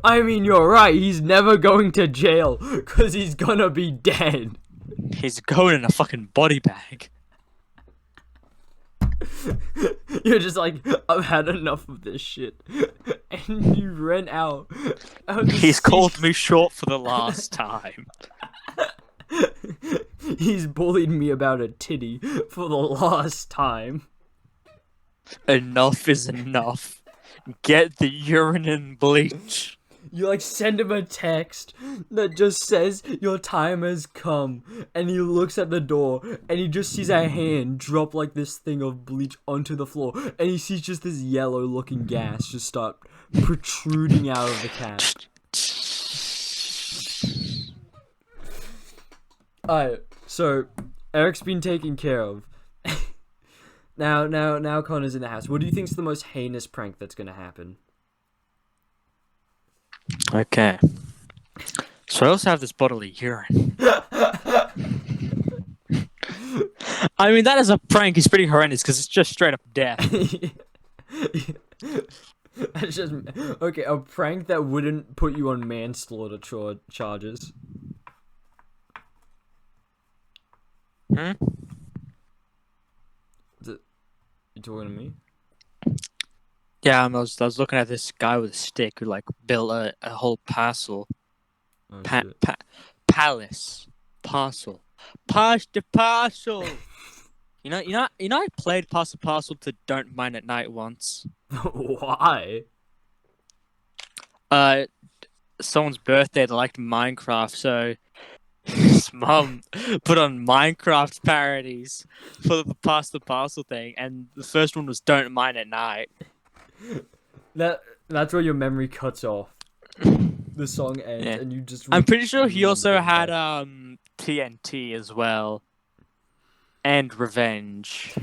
I mean, you're right. He's never going to jail because he's gonna be dead. He's going in a fucking body bag. You're just like, I've had enough of this shit. And you ran out. He's called me short for the last time. He's bullied me about a titty for the last time. Enough is enough. Get the urine and bleach. You like send him a text that just says your time has come, and he looks at the door and he just sees a hand drop like this thing of bleach onto the floor, and he sees just this yellow looking gas just start protruding out of the cap. Alright, So, Eric's been taken care of. Now Connor's in the house. What do you think's the most heinous prank that's gonna happen? Okay. So I also have this bodily urine. I mean, that is a prank. It's pretty horrendous because it's just straight up death. That's just okay. A prank that wouldn't put you on manslaughter charges. Hmm? You talking to me? Yeah, I was looking at this guy with a stick who like built a whole parcel. Oh, Palace. Parcel. Pass the parcel! You know, I played Pass the Parcel to Don't Mind at Night once. Why? Someone's birthday, they liked Minecraft, so his mum put on Minecraft parodies for the Pass the Parcel thing, and the first one was Don't Mind at Night. That's where your memory cuts off. The song ends, Yeah. and you just. I'm pretty sure he also had TNT as well, and Revenge.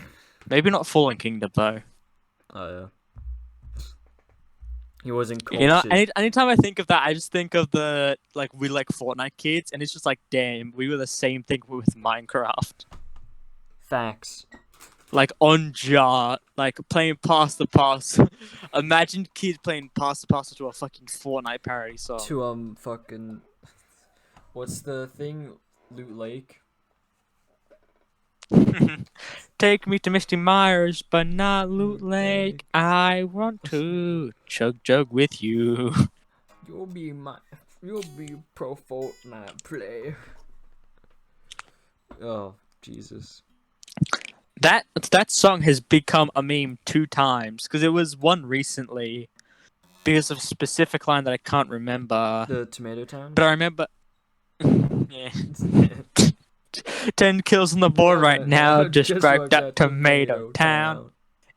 Maybe not Fallen Kingdom though. Oh yeah. He wasn't. You know, anytime I think of that, I just think of the we like Fortnite kids, and it's just like, damn, we were the same thing with Minecraft. Facts. Like on jar, like playing Pass the Parcel. Imagine kids playing Pass the Parcel to a fucking Fortnite parody song. To fucking. What's the thing? Loot Lake. Take me to Misty Myers, but not Loot Lake. I want to chug with you. You'll be pro Fortnite player. Oh Jesus. That song has become a meme 2 times because it was one recently because of a specific line that I can't remember. The Tomato Town. But I remember. Yeah. 10 kills on the board right now. Just drive that Tomato Town.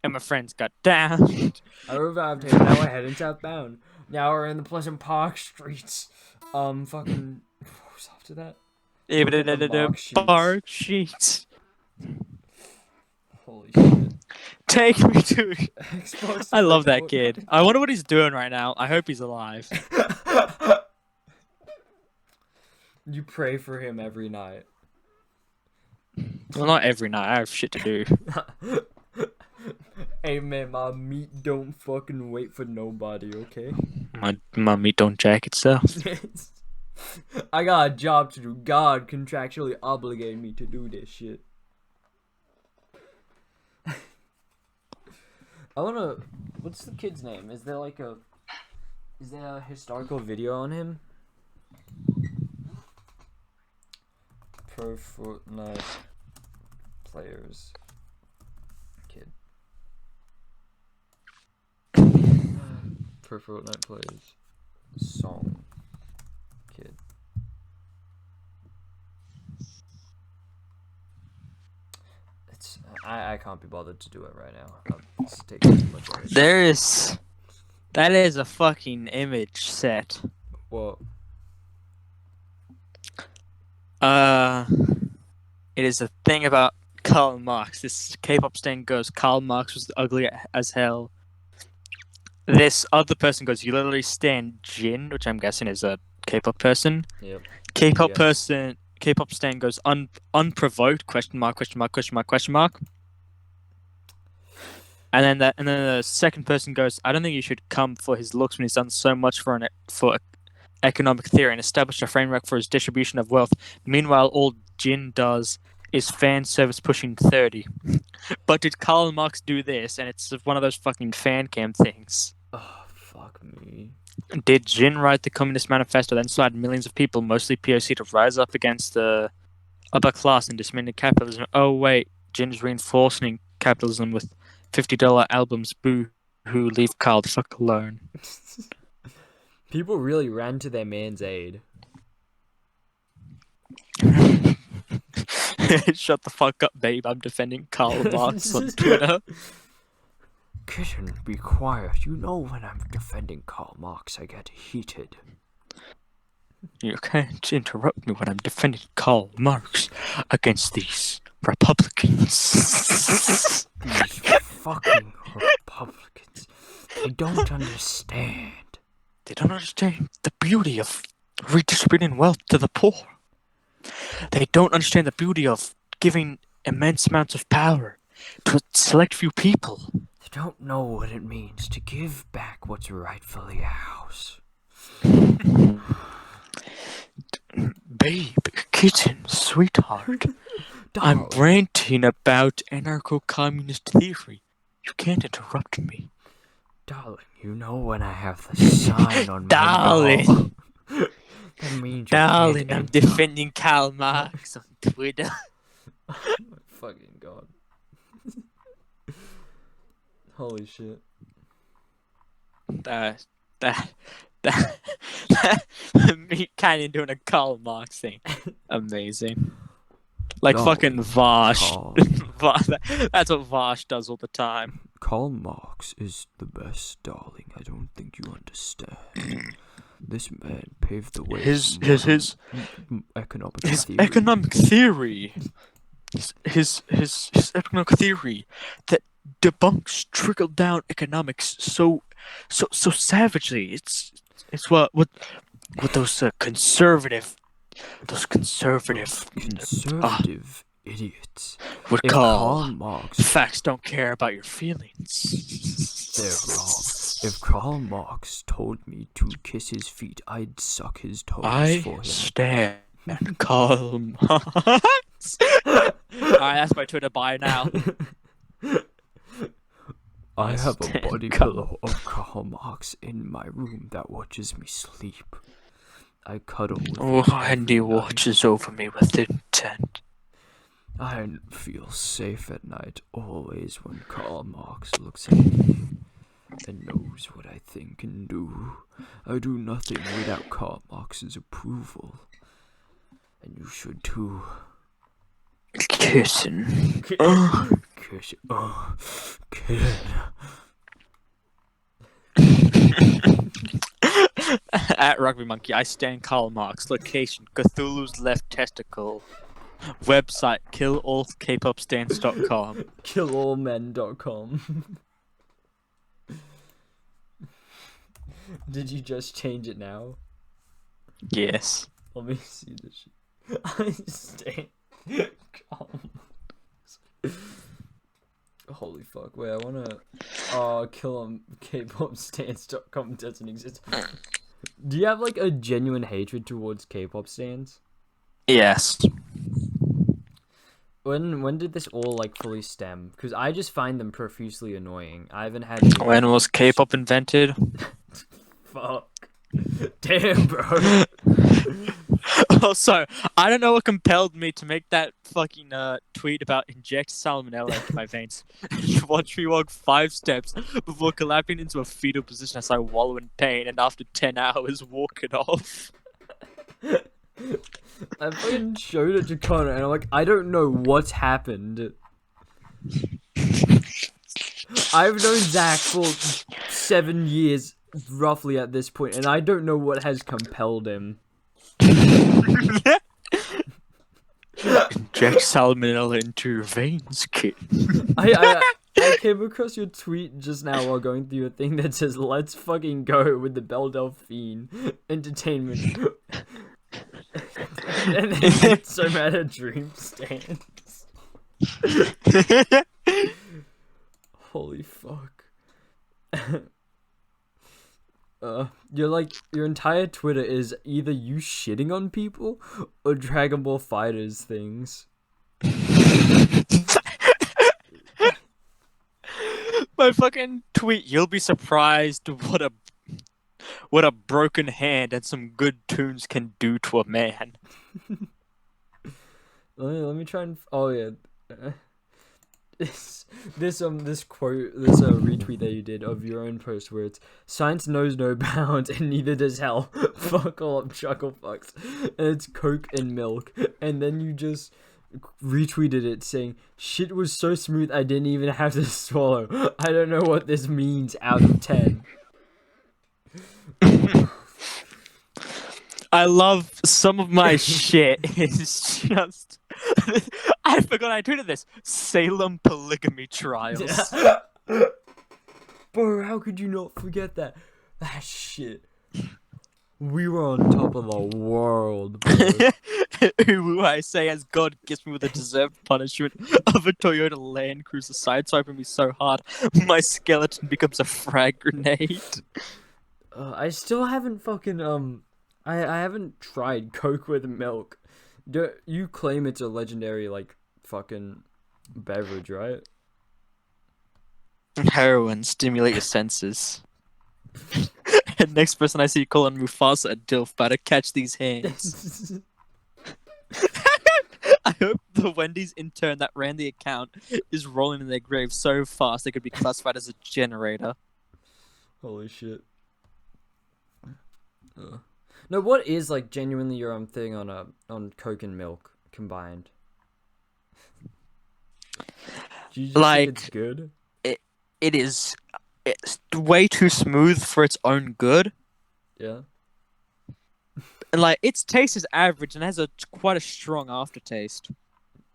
And my friends got down. I revived him. Now we're heading southbound. Now we're in the Pleasant Park streets. Fucking. What was after that? Park sheets. Holy shit. Take me to. Xbox I love that Fortnite. kid. I wonder what he's doing right now. I hope he's alive. You pray for him every night. Well, not every night. I have shit to do. Hey man, my meat don't fucking wait for nobody, okay? My meat don't jack itself. I got a job to do. God contractually obligated me to do this shit. I wanna. What's the kid's name? Is there a historical video on him? Pro Fortnite players. Kid. Pro Fortnite players. Song. Kid. It's I can't be bothered to do it right now. It's taking too much energy. That is a fucking image set. What? It is a thing about Karl Marx. This K-pop stan goes, Karl Marx was ugly as hell. This other person goes, you literally stan Jin, which I'm guessing is a K-pop person. Yep. K-pop stan goes, unprovoked, question mark. And then the second person goes, I don't think you should come for his looks when he's done so much for economic theory and established a framework for his distribution of wealth. Meanwhile, all Jin does is fan service pushing 30. But did Karl Marx do this? And it's one of those fucking fan cam things. Oh, fuck me. Did Jin write the Communist Manifesto, then inspired millions of people, mostly POC, to rise up against the upper class and dismantle capitalism? Oh wait, Jin's reinforcing capitalism with $50 albums. Boo hoo, leave Karl the fuck alone. People really ran to their man's aid. Shut the fuck up, babe. I'm defending Karl Marx on Twitter. Kitten, be quiet. You know when I'm defending Karl Marx, I get heated. You can't interrupt me when I'm defending Karl Marx against these Republicans. These fucking Republicans. They don't understand. They don't understand the beauty of redistributing wealth to the poor. They don't understand the beauty of giving immense amounts of power to a select few people. They don't know what it means to give back what's rightfully ours. Babe, kitten, sweetheart. I'm ranting about anarcho-communist theory. You can't interrupt me. Darling, you know when I have the sign on my Darling. door. That means you Darling, can't I'm defending Karl Marx on Twitter. Oh my fucking god. Holy shit. Me kind of doing a Karl Marx thing. Amazing. Like No, fucking Vosh. Karl. That's what Vosh does all the time. Karl Marx is the best, darling. I don't think you understand. This man paved the way. His economic his theory. economic theory. His economic theory that debunks trickle down economics so savagely. It's what those conservative Idiots would if call Karl Marx. facts don't care about your feelings. They're wrong. If Karl Marx told me to kiss his feet, I'd suck his toes I for him. stand Karl Marx. Alright, that's my Twitter bio now. I have a body pillow of Karl Marx in my room that watches me sleep. I cuddle with it And he every night. watches over me with intent. I feel safe at night, always when Karl Marx looks at me and knows what I think and do. I do nothing without Karl Marx's approval. And you should too. Kissing. Kiss it. Kid. At Rugby Monkey, I stand Karl Marx. Location: Cthulhu's left testicle. Website: killallkpopstance.com. Killallmen.com. Did you just change it now? Yes. Let me see this shit. I stand Karl Marx. Holy fuck. Wait, I wanna kpopstance.com doesn't exist. Do you have like a genuine hatred towards K-pop stands? Yes. When did this all like fully stem? Because I just find them profusely annoying. I haven't had any... When was K-pop invented? Fuck. Damn, bro. Also, I don't know what compelled me to make that fucking tweet about inject salmonella into my veins. Watch me walk 5 steps before collapsing into a fetal position as I wallow in pain, and after 10 hours, walk it off. I fucking showed it to Connor, and I'm like, I don't know what's happened. I've known Zach for 7 years, roughly at this point, and I don't know what has compelled him. Inject salmonella into your veins, kid. I came across your tweet just now while going through your thing that says, "Let's fucking go with the Belle Delphine Entertainment." And then it's so mad at Dream stands. Holy fuck. Your entire Twitter is either you shitting on people or Dragon Ball Fighters things. My fucking tweet, you'll be surprised what a broken hand and some good tunes can do to a man. Let me try and this quote, this retweet that you did of your own post where it's "Science knows no bounds and neither does hell. Fuck all up, chuckle fucks," and it's Coke and milk, and then you just retweeted it saying, "Shit was so smooth I didn't even have to swallow. I don't know what this means out of 10." I love some of my shit is just. I forgot I tweeted this. Salem polygamy trials. Bro, how could you not forget that? That shit. We were on top of the world, bro. Who I say as God gifts me with a deserved punishment of a Toyota Land Cruiser sideswiping me so hard, my skeleton becomes a frag grenade. I still haven't fucking I haven't tried Coke with milk. You claim it's a legendary like fucking beverage, right? Heroin, stimulate your senses. And next person I see calling Mufasa a dilf, better catch these hands. I hope the Wendy's intern that ran the account is rolling in their grave so fast they could be classified as a generator. Holy shit. No, what is like genuinely your thing on Coke and milk combined? Do you just Like, think it's good? It's way too smooth for its own good. Yeah. And like its taste is average and has quite a strong aftertaste.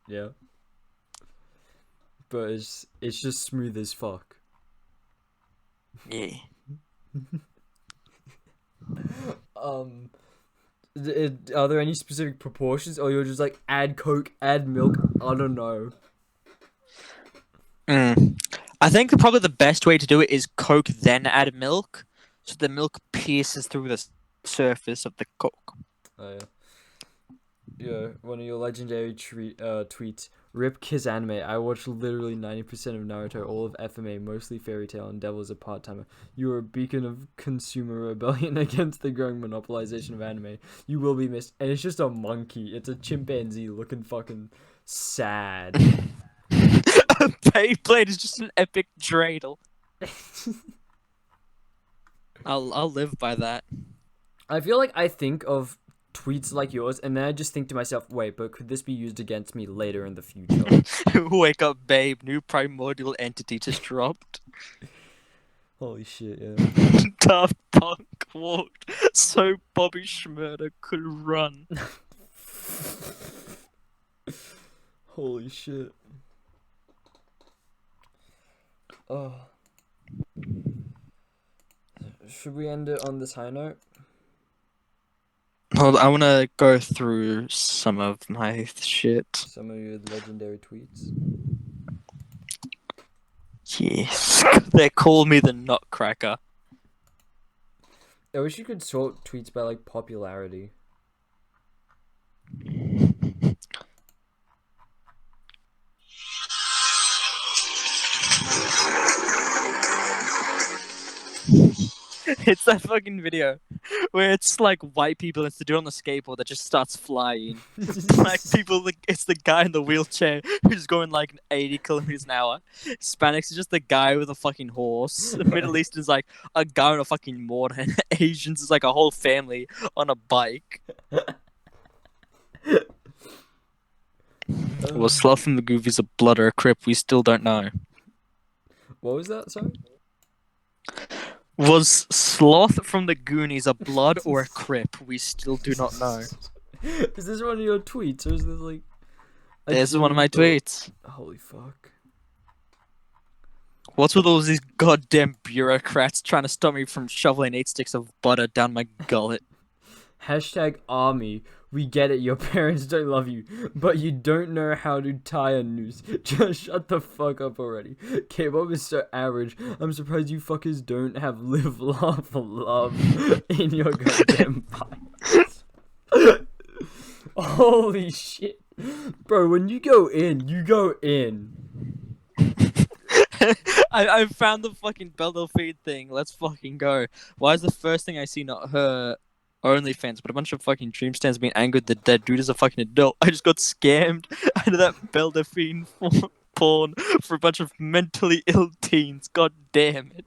Yeah. But it's just smooth as fuck. Yeah. Are there any specific proportions, or you're just like add Coke, add milk? I don't know. I think probably the best way to do it is Coke, then add milk, so the milk pierces through the surface of the Coke. Oh yeah. Yeah, one of your legendary tweets. Rip Kiss Anime. I watched literally 90% of Naruto, all of FMA, mostly Fairy Tail, and Devil is a part-timer. You are a beacon of consumer rebellion against the growing monopolization of anime. You will be missed. And it's just a monkey. It's a chimpanzee looking fucking sad. Beyblade is just an epic dreidel. I'll live by that. I feel like I think of tweets like yours, and then I just think to myself, wait, but could this be used against me later in the future? Wake up, babe. New primordial entity just dropped. Holy shit, yeah. Daft Punk walked so Bobby Schmurder could run. Holy shit. Oh. Should we end it on this high note? Hold, I want to go through some of my shit. Some of your legendary tweets. Yes. They call me the Nutcracker. I wish you could sort tweets by like popularity. It's that fucking video where it's like white people, it's the dude on the skateboard that just starts flying. Like people, it's the guy in the wheelchair who's going like 80 kilometers an hour. Hispanics is just the guy with a fucking horse. Middle East is like a guy on a fucking mortar. And Asians is like a whole family on a bike. Well, Sloth from the Goofies a blood or a crip, we still don't know. What was that, sorry? Was Sloth from the Goonies a blood or a crip? We still do not know. Is this one of your tweets, or is this like... This is one of my tweets. Holy fuck. What's with all these goddamn bureaucrats trying to stop me from shoveling 8 sticks of butter down my gullet? Hashtag army. We get it, your parents don't love you, but you don't know how to tie a noose. Just shut the fuck up already. K-pop is so average. I'm surprised you fuckers don't have live, laugh, love in your goddamn bios. Holy shit. Bro, when you go in, you go in. I found the fucking Belle Delphine thing. Let's fucking go. Why is the first thing I see not her OnlyFans, but a bunch of fucking dream stands being angered that that dude is a fucking adult? I just got scammed out of that Belle Delphine porn for a bunch of mentally ill teens. God damn it.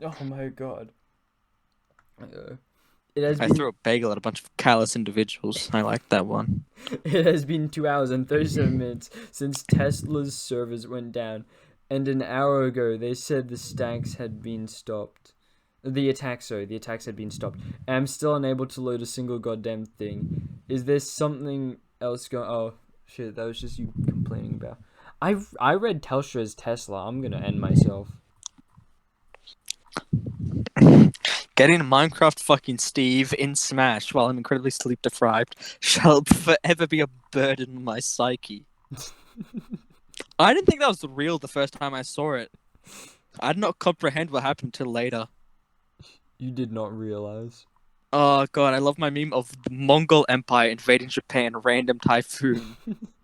Oh my god. I threw a bagel at a bunch of callous individuals. I like that one. It has been 2 hours and 37 minutes since Tesla's servers went down, and an hour ago they said the stanks had been stopped. The attacks had been stopped. I'm still unable to load a single goddamn thing. Is there something else going? Oh shit, that was just you complaining about. I read Telstra's Tesla. I'm gonna end myself. Getting Minecraft fucking Steve in Smash while I'm incredibly sleep deprived shall forever be a burden on my psyche. I didn't think that was real the first time I saw it. I did not comprehend what happened till later. You did not realize. Oh god, I love my meme of the Mongol Empire invading Japan, random typhoon.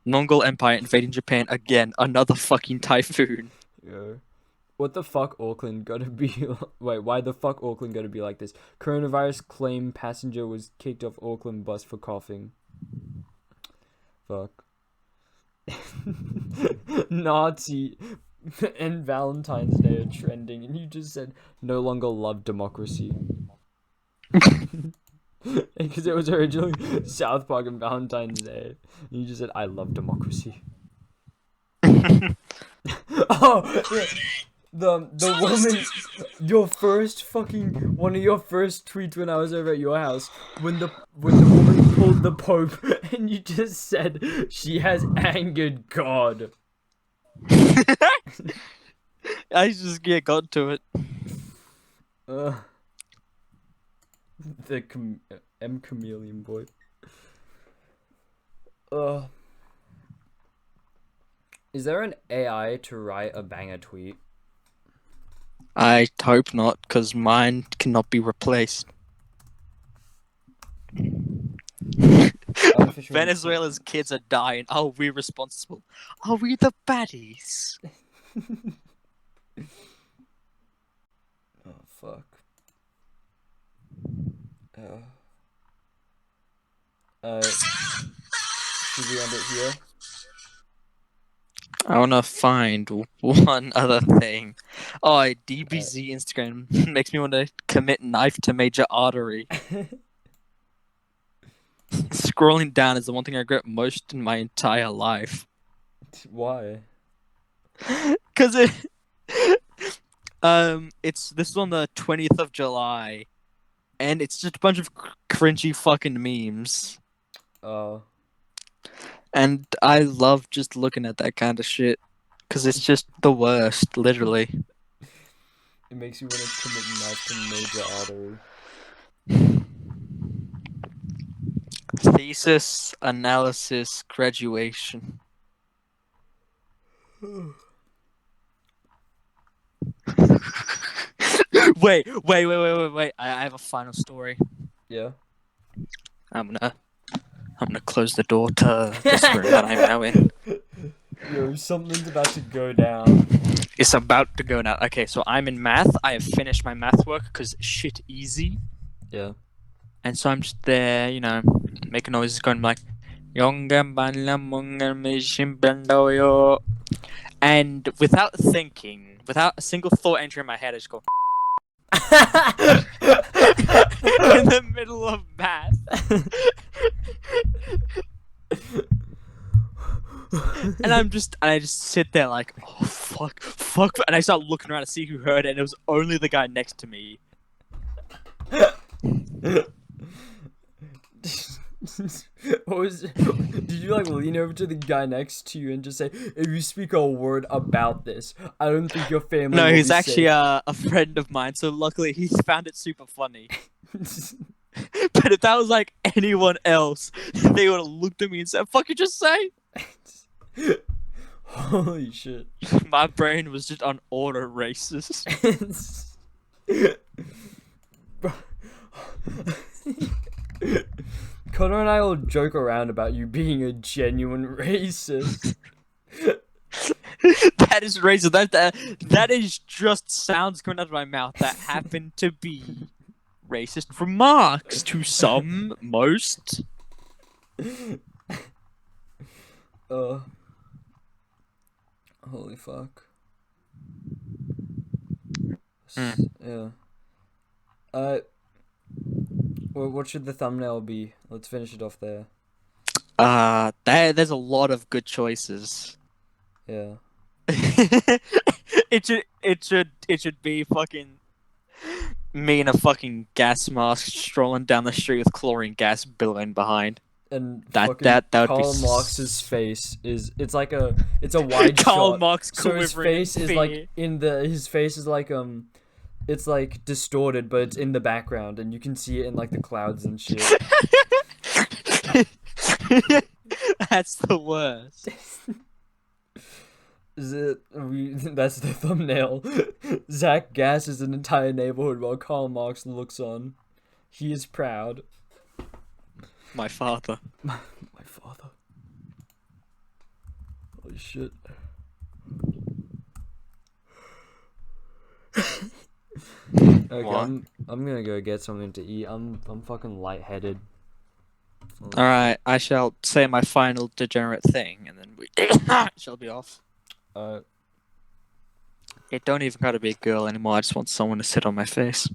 Mongol Empire invading Japan again, another fucking typhoon. Yeah. What the fuck Auckland gotta be? Wait, why the fuck Auckland gotta be like this? Coronavirus claim passenger was kicked off Auckland bus for coughing. Fuck. Nazi and Valentine's Day are trending, and you just said no longer love democracy. Because it was originally South Park and Valentine's Day. And you just said I love democracy. Oh, yeah. The woman, your first fucking one of your first tweets when I was over at your house, when the woman pulled the Pope, and you just said she has angered God. I just got to it. The M chameleon boy. Is there an AI to write a banger tweet? I hope not, because mine cannot be replaced. Venezuela's kids are dying. Are we responsible? Are we the baddies? Oh, fuck. Should we end it here? I want to find one other thing. Oh, DBZ Instagram makes me want to commit knife to major artery. Scrolling down is the one thing I regret most in my entire life. Why? Because this is on the 20th of July, and it's just a bunch of cringy fucking memes. Oh. And I love just looking at that kind of shit, because it's just the worst, literally. It makes you want to commit knife to major artery. Thesis, analysis, graduation. Wait. I have a final story. Yeah. I'm gonna close the door to this room that I'm now in. Yo, something's about to go down. It's about to go down. Okay, so I'm in math. I have finished my math work because shit easy. Yeah. And so I'm just there, making noises, going like, and without thinking, without a single thought entering my head, I just go in the middle of math. And I just sit there like, oh fuck, and I start looking around to see who heard it, and it was only the guy next to me. Did you lean over to the guy next to you and just say, if you speak a word about this, I don't think your family No, will he's be actually safe. a friend of mine, so luckily he found it super funny. But if that was anyone else, they would have looked at me and said, fuck you just say? Holy shit. My brain was just on auto racist. Connor and I will joke around about you being a genuine racist. That is racist. That is just sounds coming out of my mouth that happen to be racist remarks to some, most. Holy fuck. Mm. Yeah. What should the thumbnail be? Let's finish it off there. There's a lot of good choices. Yeah. It should be fucking me in a fucking gas mask strolling down the street with chlorine gas billowing behind. And That fucking would be Karl Marx's face it's a wide Karl shot. Marx So his quivering in face is fear. like his face is like it's like distorted, but it's in the background, and you can see it in like the clouds and shit. That's the worst. That's the thumbnail. Zach gasses an entire neighborhood while Karl Marx looks on. He is proud. My father. My father. Holy shit. Okay, What? I'm gonna go get something to eat. I'm fucking lightheaded. Alright, I shall say my final degenerate thing, and then we shall be off. It don't even gotta be a girl anymore, I just want someone to sit on my face.